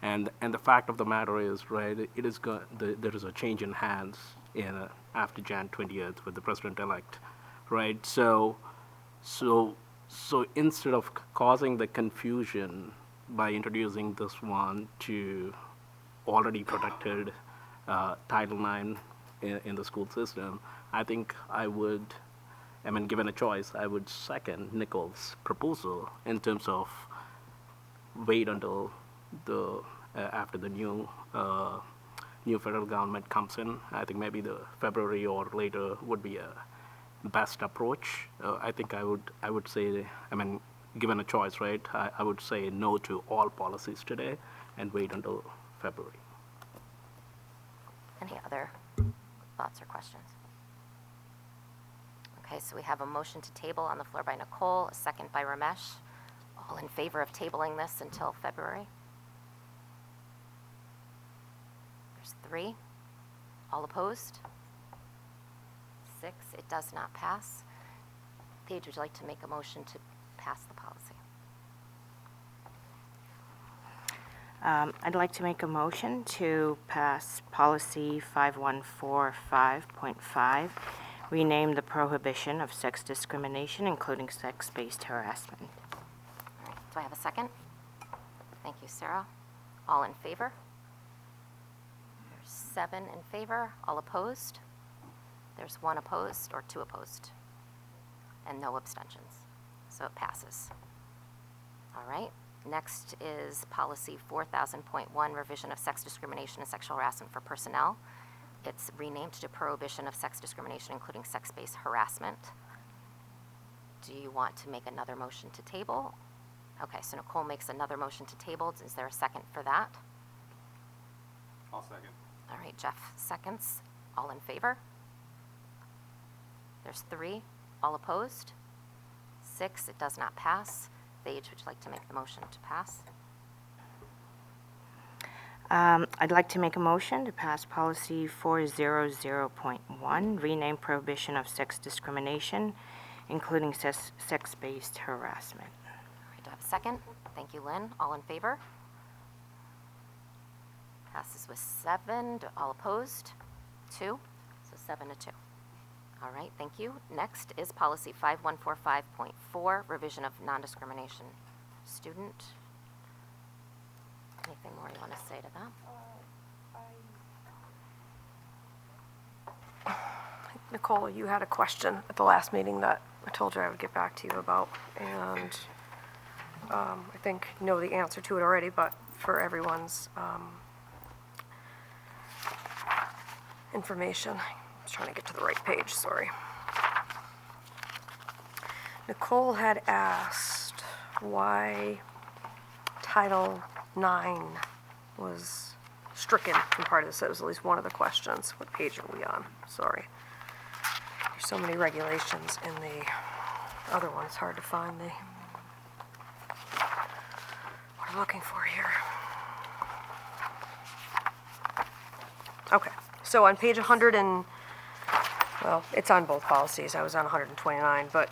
And the fact of the matter is, right, it is there is a change in hands after Jan 20th with the president-elect, right? So instead of causing the confusion by introducing this one to already protected Title IX in the school system, I think given a choice, I would second Nicole's proposal in terms of wait until after the new federal government comes in. I think maybe the February or later would be a best approach. I think I would say, given a choice, right, I would say no to all policies today and wait until February. Any other thoughts or questions? Okay, so we have a motion to table on the floor by Nicole, a second by Ramesh. All in favor of tabling this until February? There's 3. All opposed? 6. It does not pass. Paige, would you like to make a motion to pass the policy? I'd like to make a motion to pass policy 5145.5, rename the prohibition of sex discrimination, including sex-based harassment. All right, do I have a second? Thank you, Sarah. All in favor? There's 7 in favor. All opposed? There's 1 opposed or 2 opposed. And no abstentions. So it passes. All right. Next is policy 4000.1, revision of sex discrimination and sexual harassment for personnel. It's renamed to prohibition of sex discrimination, including sex-based harassment. Do you want to make another motion to table? Okay, so Nicole makes another motion to table. Is there a second for that? I'll second. All right, Jeff seconds. All in favor? There's 3. All opposed? 6. It does not pass. Paige, would you like to make the motion to pass? I'd like to make a motion to pass policy 400.1, rename prohibition of sex discrimination, including sex-based harassment. All right, do I have a second? Thank you, Lynn. All in favor? Passes with 7. All opposed? 2. So 7 to 2. All right, thank you. Next is policy 5145.4, revision of non-discrimination student. Anything more you want to say to that? Nicole, you had a question at the last meeting that I told you I would get back to you about, and I think you know the answer to it already, but for everyone's information, I was trying to get to the right page, sorry. Nicole had asked why Title IX was stricken from part of this. That was at least one of the questions. What page are we on? Sorry. There's so many regulations in the other one, it's hard to find what I'm looking for here. Okay, so on page 100 and, well, it's on both policies. I was on 129, but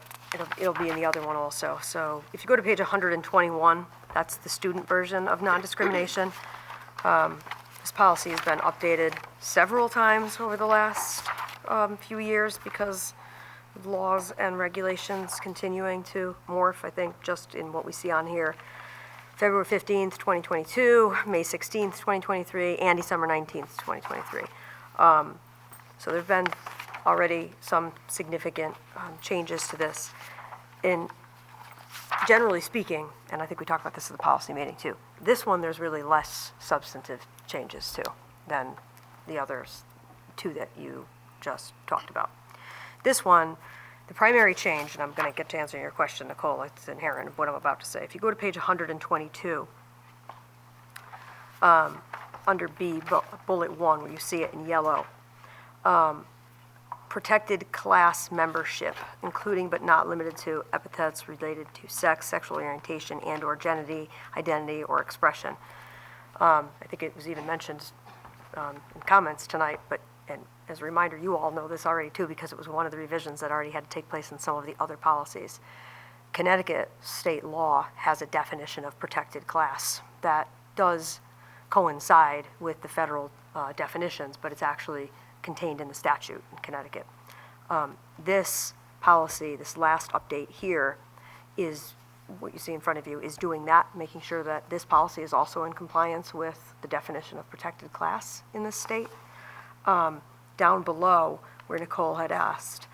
it'll be in the other one also. So if you go to page 121, that's the student version of non-discrimination. This policy has been updated several times over the last few years because of laws and regulations continuing to morph, I think, just in what we see on here. February 15th, 2022, May 16th, 2023, and December 19th, 2023. So there have been already some significant changes to this. Generally speaking, and I think we talked about this at the policy meeting too, this one there's really less substantive changes to than the others 2 that you just talked about. This one, the primary change, and I'm going to get to answering your question, Nicole, it's inherent in what I'm about to say. If you go to page 122, under B, bullet 1, where you see it in yellow, protected class membership, including but not limited to epithets related to sex, sexual orientation, and/or gender identity or expression. I think it was even mentioned in comments tonight, and as a reminder, you all know this already too, because it was one of the revisions that already had to take place in some of the other policies. Connecticut state law has a definition of protected class that does coincide with the federal definitions, but it's actually contained in the statute in Connecticut. This policy, this last update here, is what you see in front of you, is doing that, making sure that this policy is also in compliance with the definition of protected class in this state. Down below, where Nicole had asked,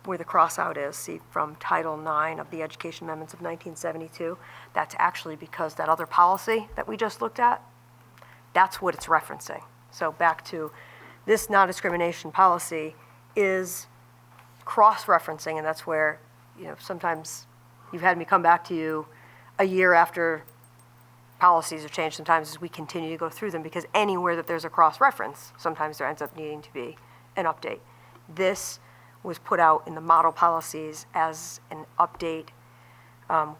where the cross-out is, see, from Title IX of the Education Amendments of 1972, that's actually because that other policy that we just looked at, that's what it's referencing. So back to this non-discrimination policy is cross-referencing, and that's where, sometimes you've had me come back to you a year after policies have changed sometimes as we continue to go through them, because anywhere that there's a cross-reference, sometimes there ends up needing to be an update. This was put out in the model policies as an update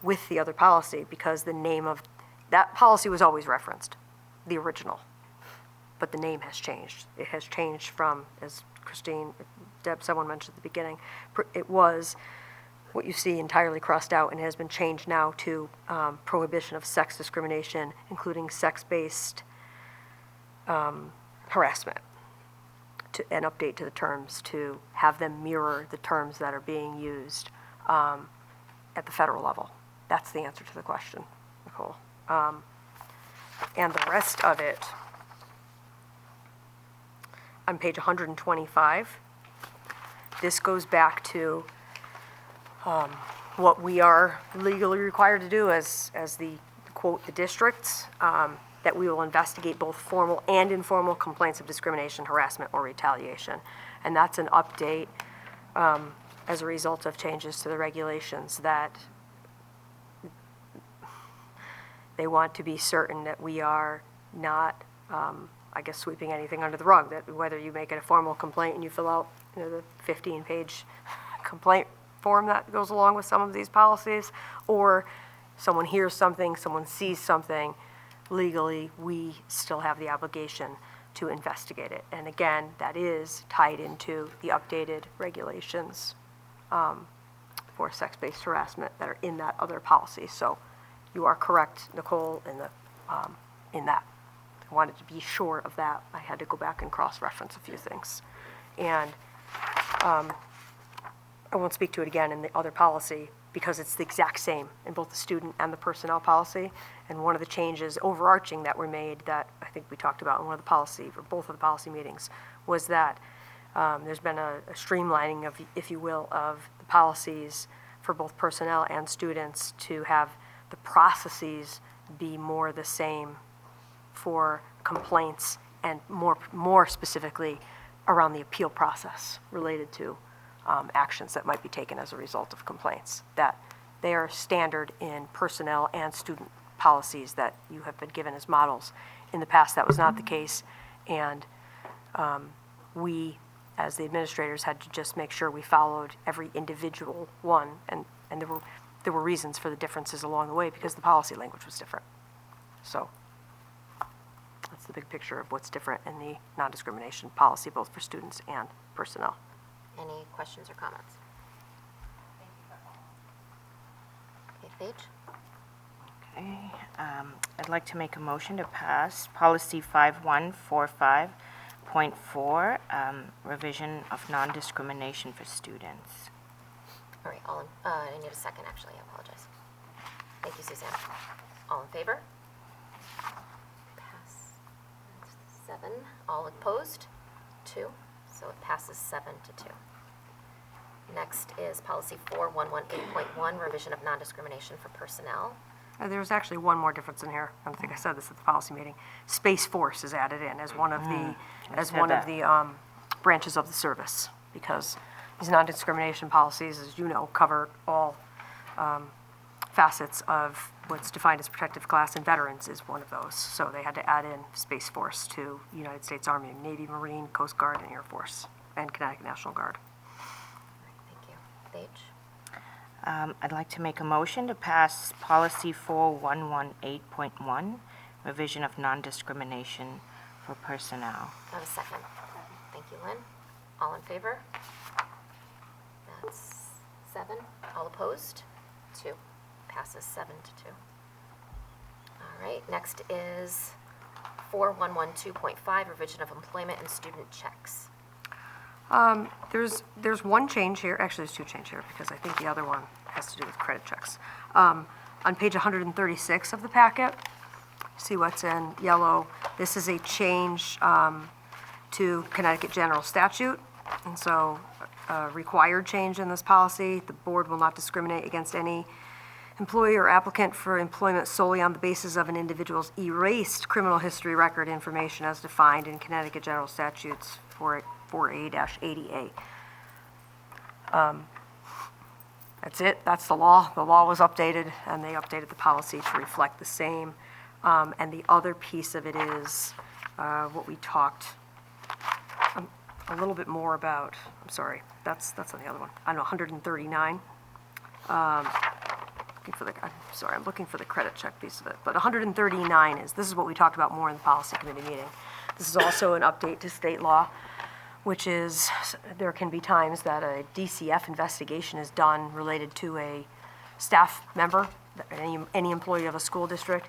with the other policy, because the name of that policy was always referenced, the original, but the name has changed. It has changed from, as Christine, Deb, someone mentioned at the beginning, it was what you see entirely crossed out, and it has been changed now to prohibition of sex discrimination, including sex-based harassment, to an update to the terms to have them mirror the terms that are being used at the federal level. That's the answer to the question, Nicole. And the rest of it, on page 125, this goes back to what we are legally required to do as the, quote, the districts, that we will investigate both formal and informal complaints of discrimination, harassment, or retaliation. And that's an update as a result of changes to the regulations, that they want to be certain that we are not, sweeping anything under the rug, that whether you make it a formal complaint and you fill out the 15-page complaint form that goes along with some of these policies, or someone hears something, someone sees something, legally, we still have the obligation to investigate it. And again, that is tied into the updated regulations for sex-based harassment that are in that other policy. So you are correct, Nicole, in that. I wanted to be sure of that. I had to go back and cross-reference a few things. And I won't speak to it again in the other policy, because it's the exact same in both the student and the personnel policy. And one of the changes overarching that were made that I think we talked about in one of the policy, or both of the policy meetings, was that there's been a streamlining of, if you will, of the policies for both personnel and students to have the processes be more the same for complaints, and more specifically around the appeal process related to actions that might be taken as a result of complaints, that they are standard in personnel and student policies that you have been given as models. In the past, that was not the case, and we, as the administrators, had to just make sure we followed every individual one, and there were reasons for the differences along the way, because the policy language was different. So that's the big picture of what's different in the non-discrimination policy, both for students and personnel. Any questions or comments? Okay, Paige? Okay, I'd like to make a motion to pass policy 5145.4, revision of non-discrimination for students. All right, I need a second, actually, I apologize. Thank you, Suzanne. All in favor? Pass. That's 7. All opposed? 2. So it passes 7 to 2. Next is policy 4118.1, revision of non-discrimination for personnel. There's actually one more difference in here. I don't think I said this at the policy meeting. Space Force is added in as one of the branches of the service, because these non-discrimination policies, as you know, cover all facets of what's defined as protective class, and veterans is one of those. So they had to add in Space Force to United States Army, Navy, Marine, Coast Guard, and Air Force, and Connecticut National Guard. Thank you. Paige? I'd like to make a motion to pass policy 4118.1, revision of non-discrimination for personnel. I have a second. Thank you, Lynn. All in favor? That's 7. All opposed? 2. Passes 7 to 2. All right, next is 4112.5, revision of employment and student checks. There's one change here, actually there's two changes here, because I think the other one has to do with credit checks. On page 136 of the packet, see what's in yellow, this is a change to Connecticut General Statute, and so a required change in this policy. The board will not discriminate against any employee or applicant for employment solely on the basis of an individual's erased criminal history record information as defined in Connecticut General Statutes 4A-80A. That's it, that's the law. The law was updated, and they updated the policy to reflect the same. And the other piece of it is what we talked a little bit more about. I'm sorry, that's on the other one. I know, 139. I'm looking for the credit check piece of it. But 139 this is what we talked about more in the policy committee meeting. This is also an update to state law, which is there can be times that a DCF investigation is done related to a staff member, any employee of a school district.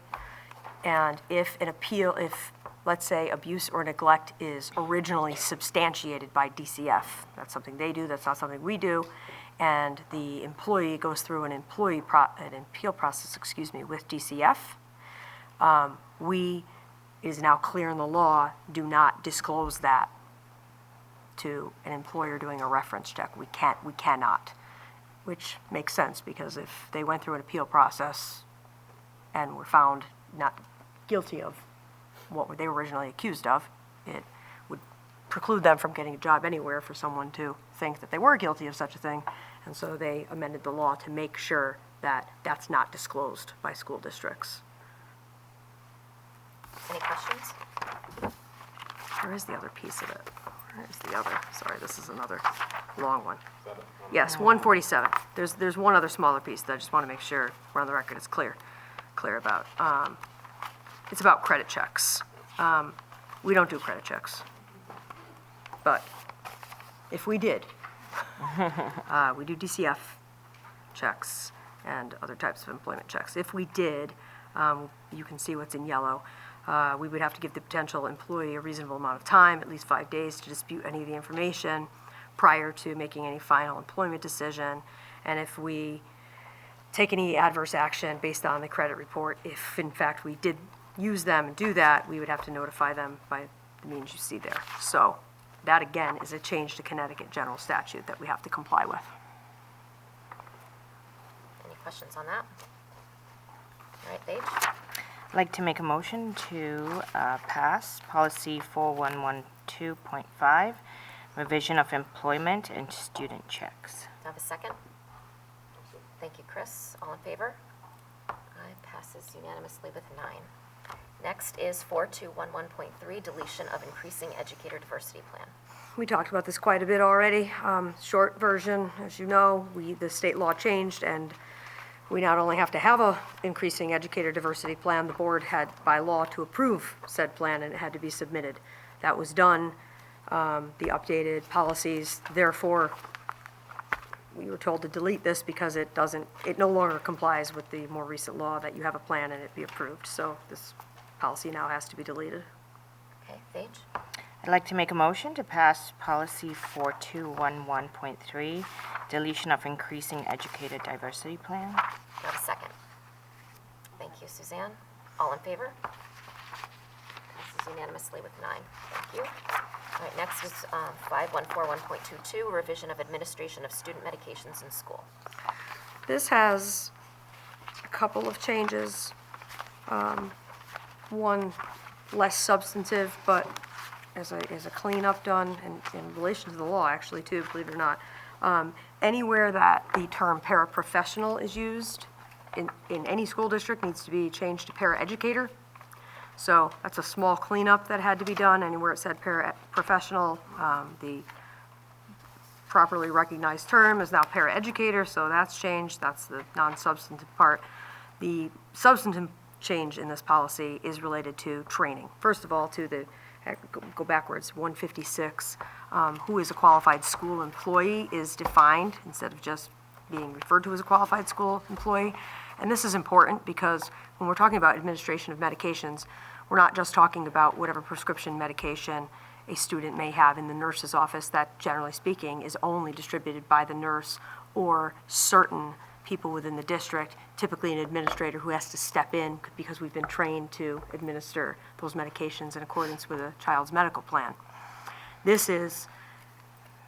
And if let's say, abuse or neglect is originally substantiated by DCF, that's something they do, that's not something we do, and the employee goes through an appeal process, with DCF, it is now clear in the law, do not disclose that to an employer doing a reference check. We cannot, which makes sense, because if they went through an appeal process and were found not guilty of what they were originally accused of, it would preclude them from getting a job anywhere for someone to think that they were guilty of such a thing. And so they amended the law to make sure that that's not disclosed by school districts. Any questions? Where is the other piece of it? Where is the other? Sorry, this is another long one. Yes, 147. There's one other smaller piece that I just want to make sure we're on the record. It's clear about. It's about credit checks. We don't do credit checks, but if we did, we do DCF checks and other types of employment checks. If we did, you can see what's in yellow. We would have to give the potential employee a reasonable amount of time, at least 5 days, to dispute any of the information prior to making any final employment decision. And if we take any adverse action based on the credit report, if in fact we did use them and do that, we would have to notify them by the means you see there. So that, again, is a change to Connecticut General Statute that we have to comply with. Any questions on that? All right, Paige? I'd like to make a motion to pass Policy 4112.5, revision of employment and student checks. Do I have a second? Thank you, Chris. All in favor? Aye, passes unanimously with 9. Next is 4211.3, deletion of increasing educator diversity plan. We talked about this quite a bit already. Short version, as you know, the state law changed, and we not only have to have a increasing educator diversity plan, the board had by law to approve said plan, and it had to be submitted. That was done. The updated policies, therefore, we were told to delete this because it no longer complies with the more recent law that you have a plan and it be approved. So this policy now has to be deleted. Okay, Paige? I'd like to make a motion to pass Policy 4211.3, deletion of increasing educator diversity plan. Do I have a second? Thank you, Suzanne. All in favor? Passes unanimously with 9. Thank you. All right, next is 5141.22, revision of administration of student medications in school. This has a couple of changes. One less substantive, but as a cleanup done in relation to the law, actually, too, believe it or not. Anywhere that the term paraprofessional is used in any school district needs to be changed to paraeducator. So that's a small cleanup that had to be done. Anywhere it said paraprofessional, the properly recognized term is now paraeducator, so that's changed. That's the non-substantive part. The substantive change in this policy is related to training. First of all, go backwards, 156, who is a qualified school employee is defined instead of just being referred to as a qualified school employee. And this is important because when we're talking about administration of medications, we're not just talking about whatever prescription medication a student may have in the nurse's office that, generally speaking, is only distributed by the nurse or certain people within the district, typically an administrator who has to step in because we've been trained to administer those medications in accordance with a child's medical plan. This is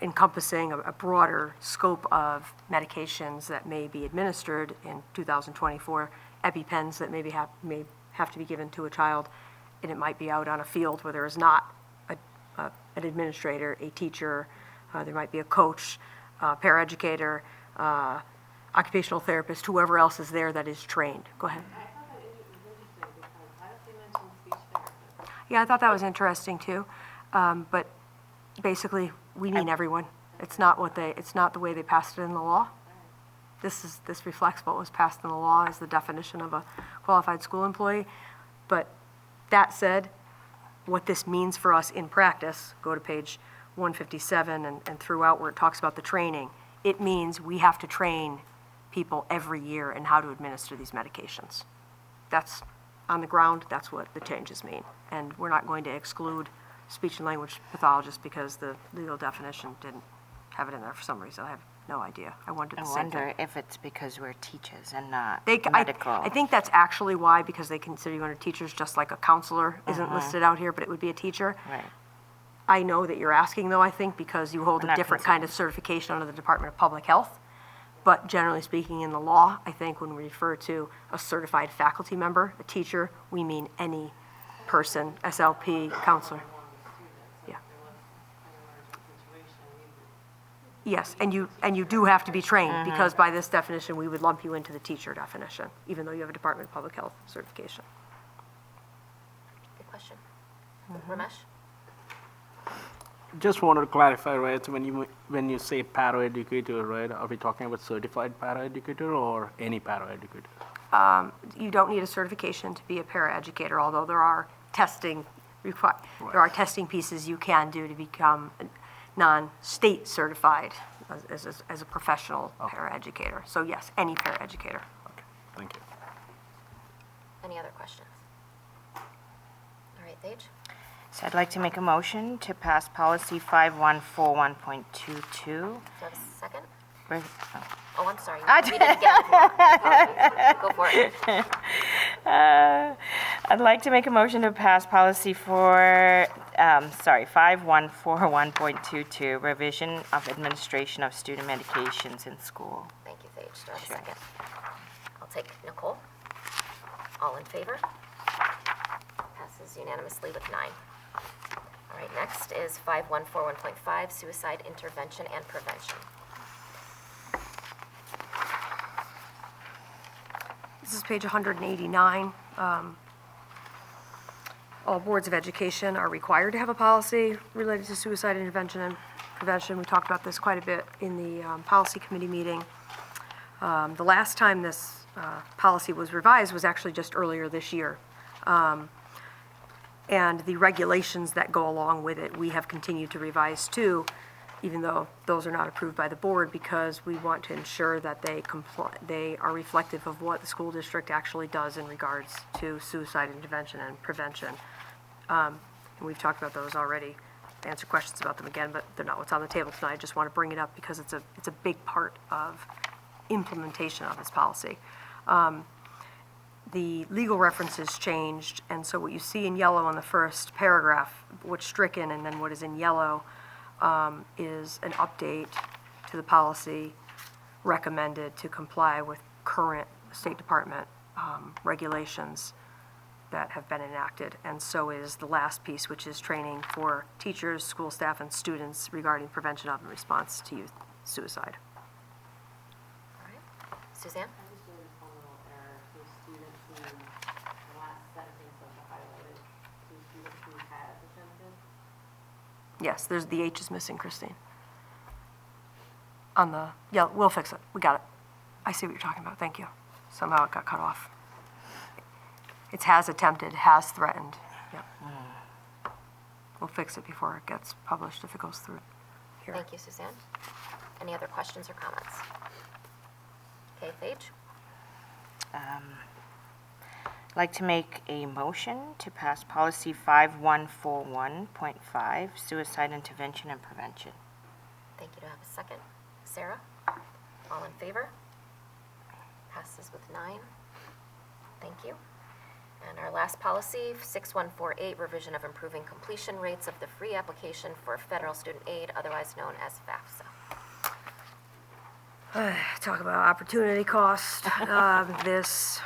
encompassing a broader scope of medications that may be administered in 2024, EpiPens that may have to be given to a child, and it might be out on a field where there is not an administrator, a teacher, there might be a coach, paraeducator, occupational therapist, whoever else is there that is trained. Go ahead. Yeah, I thought that was interesting too, but basically, we mean everyone. It's not the way they passed it in the law. This reflects what was passed in the law as the definition of a qualified school employee. But that said, what this means for us in practice, go to page 157 and throughout where it talks about the training, it means we have to train people every year in how to administer these medications. That's on the ground, that's what the changes mean. And we're not going to exclude speech and language pathologists because the legal definition didn't have it in there for some reason. I have no idea. I wondered the same thing. I wonder if it's because we're teachers and not medical. I think that's actually why, because they consider you under teachers, just like a counselor isn't listed out here, but it would be a teacher. Right. I know that you're asking, though, I think, because you hold a different kind of certification under the Department of Public Health. But generally speaking, in the law, I think when we refer to a certified faculty member, a teacher, we mean any person, SLP, counselor. Yeah. Yes, and you do have to be trained, because by this definition, we would lump you into the teacher definition, even though you have a Department of Public Health certification. Good question. Ramesh? Just wanted to clarify, right, so when you say paraeducator, right, are we talking about certified paraeducator or any paraeducator? You don't need a certification to be a paraeducator, although there are testing there are testing pieces you can do to become non-state certified as a professional paraeducator. So yes, any paraeducator. Okay, thank you. Any other questions? All right, Paige? So I'd like to make a motion to pass policy 5141.22. Do you have a second? Where- Oh, I'm sorry. You can read it again. Go for it. I'd like to make a motion to pass policy 5141.22, revision of administration of student medications in school. Thank you, Paige. Do I have a second? I'll take Nicole. All in favor? Passes unanimously with 9. All right, next is 5141.5, suicide intervention and prevention. This is page 189. All boards of education are required to have a policy related to suicide intervention and prevention. We talked about this quite a bit in the policy committee meeting. The last time this policy was revised was actually just earlier this year. And the regulations that go along with it, we have continued to revise too, even though those are not approved by the board, because we want to ensure that they are reflective of what the school district actually does in regards to suicide intervention and prevention. And we've talked about those already. Answer questions about them again, but they're not what's on the table tonight. I just want to bring it up because it's a big part of implementation of this policy. The legal references changed, and so what you see in yellow on the first paragraph, what's stricken, and then what is in yellow is an update to the policy recommended to comply with current State Department regulations that have been enacted. And so is the last piece, which is training for teachers, school staff, and students regarding prevention of and response to youth suicide. All right. Suzanne? Yes, the H is missing, Christine. On the, yeah, we'll fix it. We got it. I see what you're talking about. Thank you. Somehow it got cut off. It has attempted, has threatened. Yep. We'll fix it before it gets published if it goes through here. Thank you, Suzanne. Any other questions or comments? Okay, Paige? I'd like to make a motion to pass policy 5141.5, suicide intervention and prevention. Thank you. To have a second. Sarah? All in favor? Passes with 9. Thank you. And our last policy, 6148, revision of improving completion rates of the free application for federal student aid, otherwise known as FAFSA. Talk about opportunity cost. This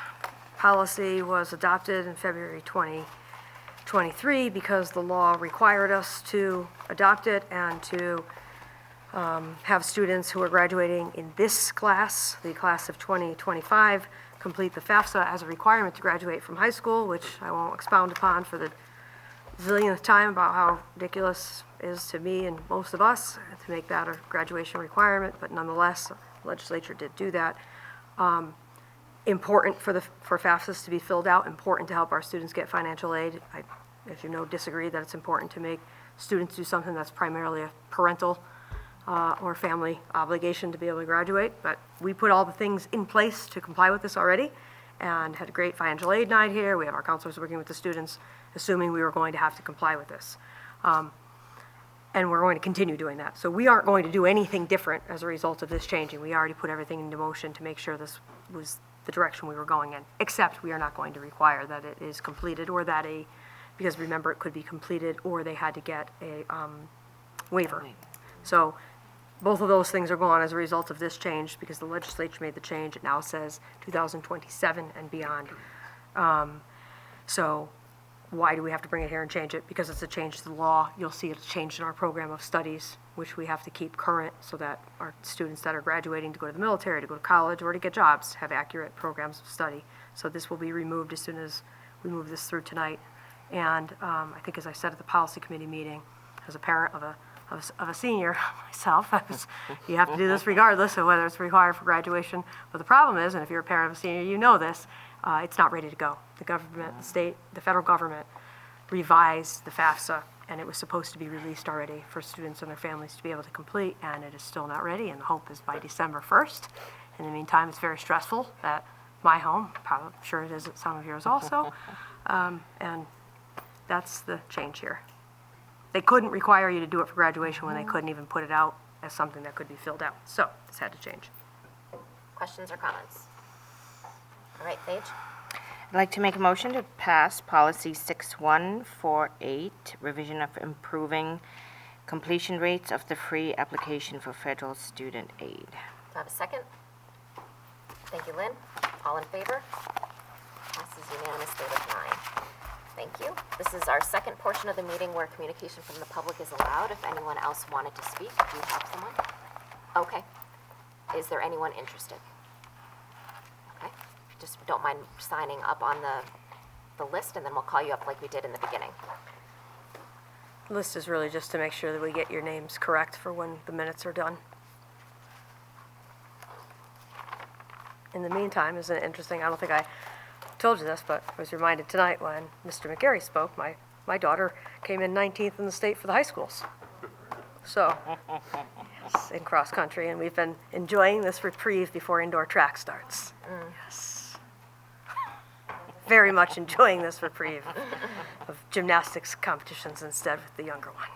policy was adopted in February 2023 because the law required us to adopt it and to have students who are graduating in this class, the class of 2025, complete the FAFSA as a requirement to graduate from high school, which I won't expound upon for the zillionth time about how ridiculous it is to me and most of us to make that a graduation requirement, but nonetheless, the legislature did do that. Important for FAFSAs to be filled out, important to help our students get financial aid. I, as you know, disagree that it's important to make students do something that's primarily a parental or family obligation to be able to graduate, but we put all the things in place to comply with this already and had a great financial aid night here. We have our counselors working with the students, assuming we were going to have to comply with this. And we're going to continue doing that. So we aren't going to do anything different as a result of this changing. We already put everything into motion to make sure this was the direction we were going in, except we are not going to require that it is completed or that because remember, it could be completed or they had to get a waiver. So both of those things are gone as a result of this change because the legislature made the change. It now says 2027 and beyond. So why do we have to bring it here and change it? Because it's a change to the law. You'll see it's changed in our program of studies, which we have to keep current so that our students that are graduating to go to the military, to go to college, or to get jobs have accurate programs of study. So this will be removed as soon as we move this through tonight. And I think, as I said at the policy committee meeting, as a parent of a senior myself, you have to do this regardless of whether it's required for graduation. But the problem is, and if you're a parent of a senior, you know this, it's not ready to go. The government, the state, the federal government revised the FAFSA, and it was supposed to be released already for students and their families to be able to complete, and it is still not ready, and the hope is by December 1st. In the meantime, it's very stressful at my home. I'm sure it is at some of yours also. And that's the change here. They couldn't require you to do it for graduation when they couldn't even put it out as something that could be filled out. So this had to change. Questions or comments? All right, Paige? I'd like to make a motion to pass policy 6148, revision of improving completion rates of the free application for federal student aid. Do I have a second? Thank you, Lynn. All in favor? Passes unanimously with 9. Thank you. This is our second portion of the meeting where communication from the public is allowed. If anyone else wanted to speak, do you have someone? Okay. Is there anyone interested? Okay. Just don't mind signing up on the list, and then we'll call you up like we did in the beginning. The list is really just to make sure that we get your names correct for when the minutes are done. In the meantime, isn't it interesting? I don't think I told you this, but I was reminded tonight when Mr. McGarry spoke, my daughter came in 19th in the state for the high schools. So, yes, in cross country, and we've been enjoying this reprieve before indoor track starts. Yes. Very much enjoying this reprieve of gymnastics competitions instead with the younger one.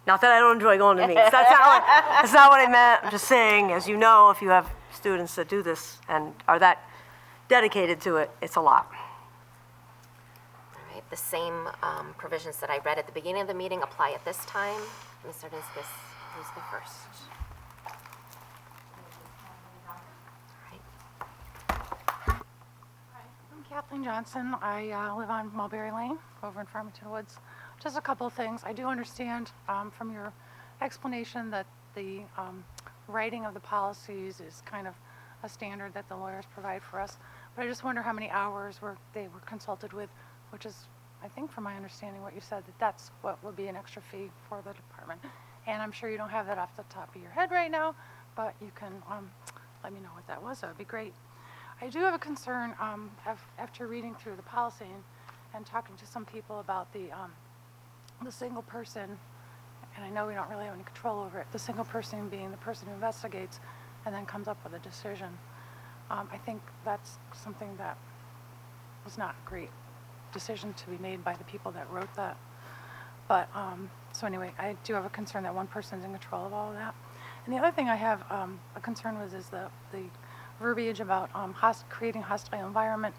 Not that I don't enjoy going to meets. That's not what I meant. I'm just saying, as you know, if you have students that do this and are that dedicated to it, it's a lot. All right. The same provisions that I read at the beginning of the meeting apply at this time. Ms. Sardinskas, who's the first? I'm Kathleen Johnson. I live on Mulberry Lane over in Farmington Woods. Just a couple of things. I do understand from your explanation that the writing of the policies is kind of a standard that the lawyers provide for us. But I just wonder how many hours they were consulted with, which is, I think from my understanding what you said, that's what would be an extra fee for the department. And I'm sure you don't have that off the top of your head right now, but you can let me know what that was. That would be great. I do have a concern after reading through the policy and talking to some people about the single person, and I know we don't really have any control over it, the single person being the person who investigates and then comes up with a decision. I think that's something that was not a great decision to be made by the people that wrote that. But, so anyway, I do have a concern that one person is in control of all of that. And the other thing I have a concern with is the verbiage about creating a hostile environment.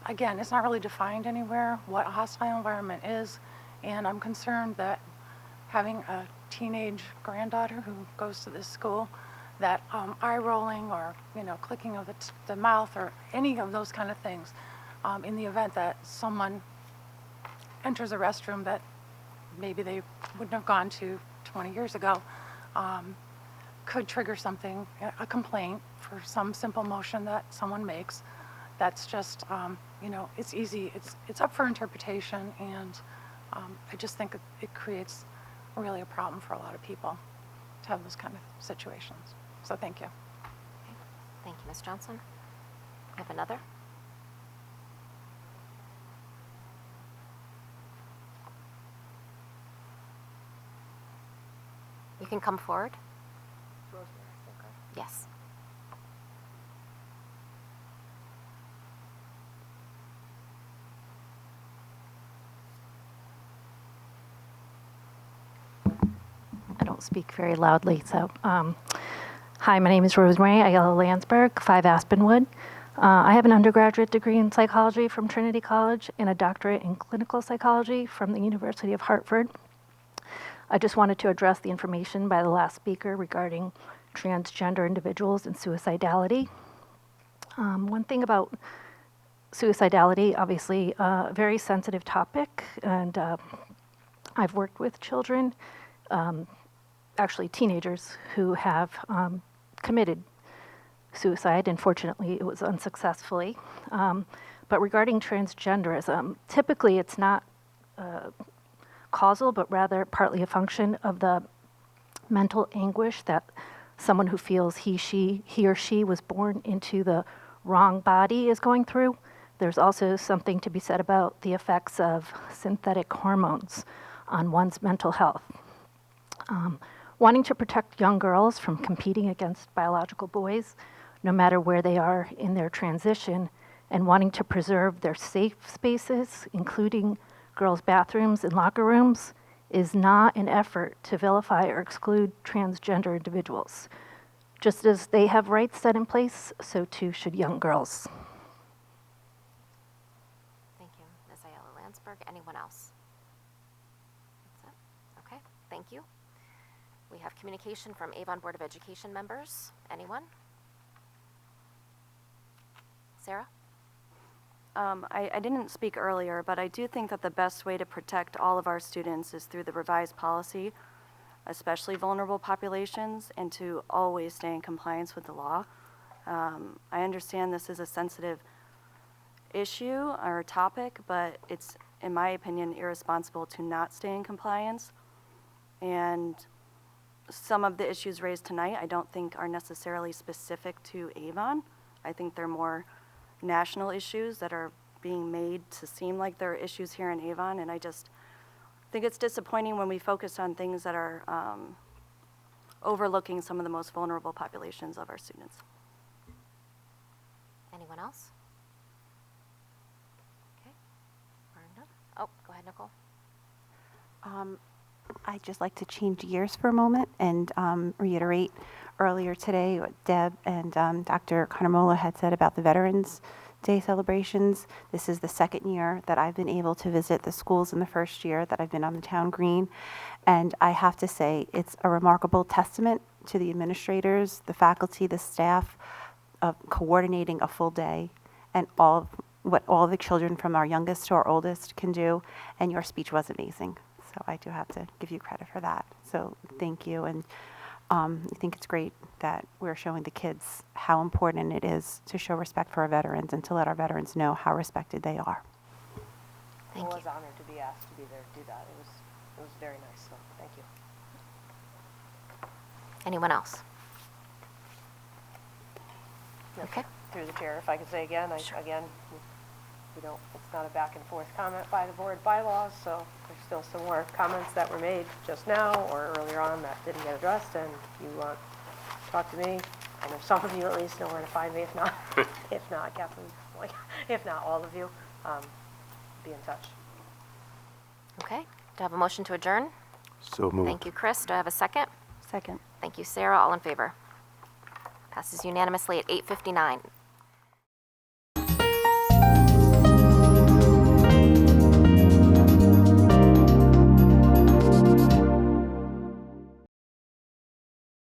Again, it's not really defined anywhere what a hostile environment is, and I'm concerned that having a teenage granddaughter who goes to this school, that eye rolling or clicking of the mouth or any of those kind of things, in the event that someone enters a restroom that maybe they wouldn't have gone to 20 years ago, could trigger something, a complaint for some simple motion that someone makes. That's just, it's easy, it's up for interpretation, and I just think it creates really a problem for a lot of people to have those kind of situations. So thank you. Okay. Thank you, Ms. Johnson. I have another. You can come forward. Yes. I don't speak very loudly, so hi, my name is Rosemary Ayala Landsberg, 5 Aspenwood. I have an undergraduate degree in psychology from Trinity College and a doctorate in clinical psychology from the University of Hartford. I just wanted to address the information by the last speaker regarding transgender individuals and suicidality. One thing about suicidality, obviously a very sensitive topic, and I've worked with children, actually teenagers, who have committed suicide. Unfortunately, it was unsuccessfully. But regarding transgenderism, typically it's not causal, but rather partly a function of the mental anguish that someone who feels he or she was born into the wrong body is going through. There's also something to be said about the effects of synthetic hormones on one's mental health. Wanting to protect young girls from competing against biological boys, no matter where they are in their transition, and wanting to preserve their safe spaces, including girls' bathrooms and locker rooms, is not an effort to vilify or exclude transgender individuals. Just as they have rights set in place, so too should young girls. Thank you, Ms. Ayala Landsberg. Anyone else? That's it? Okay, thank you. We have communication from Avon Board of Education members. Anyone? Sarah? I didn't speak earlier, but I do think that the best way to protect all of our students is through the revised policy, especially vulnerable populations, and to always stay in compliance with the law. I understand this is a sensitive issue or topic, but it's, in my opinion, irresponsible to not stay in compliance. And some of the issues raised tonight I don't think are necessarily specific to Avon. I think they're more national issues that are being made to seem like there are issues here in Avon, and I just think it's disappointing when we focus on things that are overlooking some of the most vulnerable populations of our students. Anyone else? Okay. Oh, go ahead, Nicole. I'd just like to change gears for a moment and reiterate earlier today what Deb and Dr. Carnamola had said about the Veterans Day celebrations. This is the second year that I've been able to visit the schools in the first year that I've been on the town green. And I have to say, it's a remarkable testament to the administrators, the faculty, the staff, of coordinating a full day and what all the children from our youngest to our oldest can do. And your speech was amazing. So I do have to give you credit for that. So thank you. And I think it's great that we're showing the kids how important it is to show respect for our veterans and to let our veterans know how respected they are. I was honored to be asked to be there to do that. It was very nice, so thank you. Anyone else? Okay. Through the chair, if I could say again, again, we don't, it's not a back and forth comment by the board bylaws, so there's still some more comments that were made just now or earlier on that didn't get addressed, and you want to talk to me, I know some of you at least know where to find me. If not, Catherine, like, if not all of you, be in touch. Okay. Do I have a motion to adjourn? So moved. Thank you, Chris. Do I have a second? Second. Thank you, Sarah. All in favor? Passes unanimously at 8:59.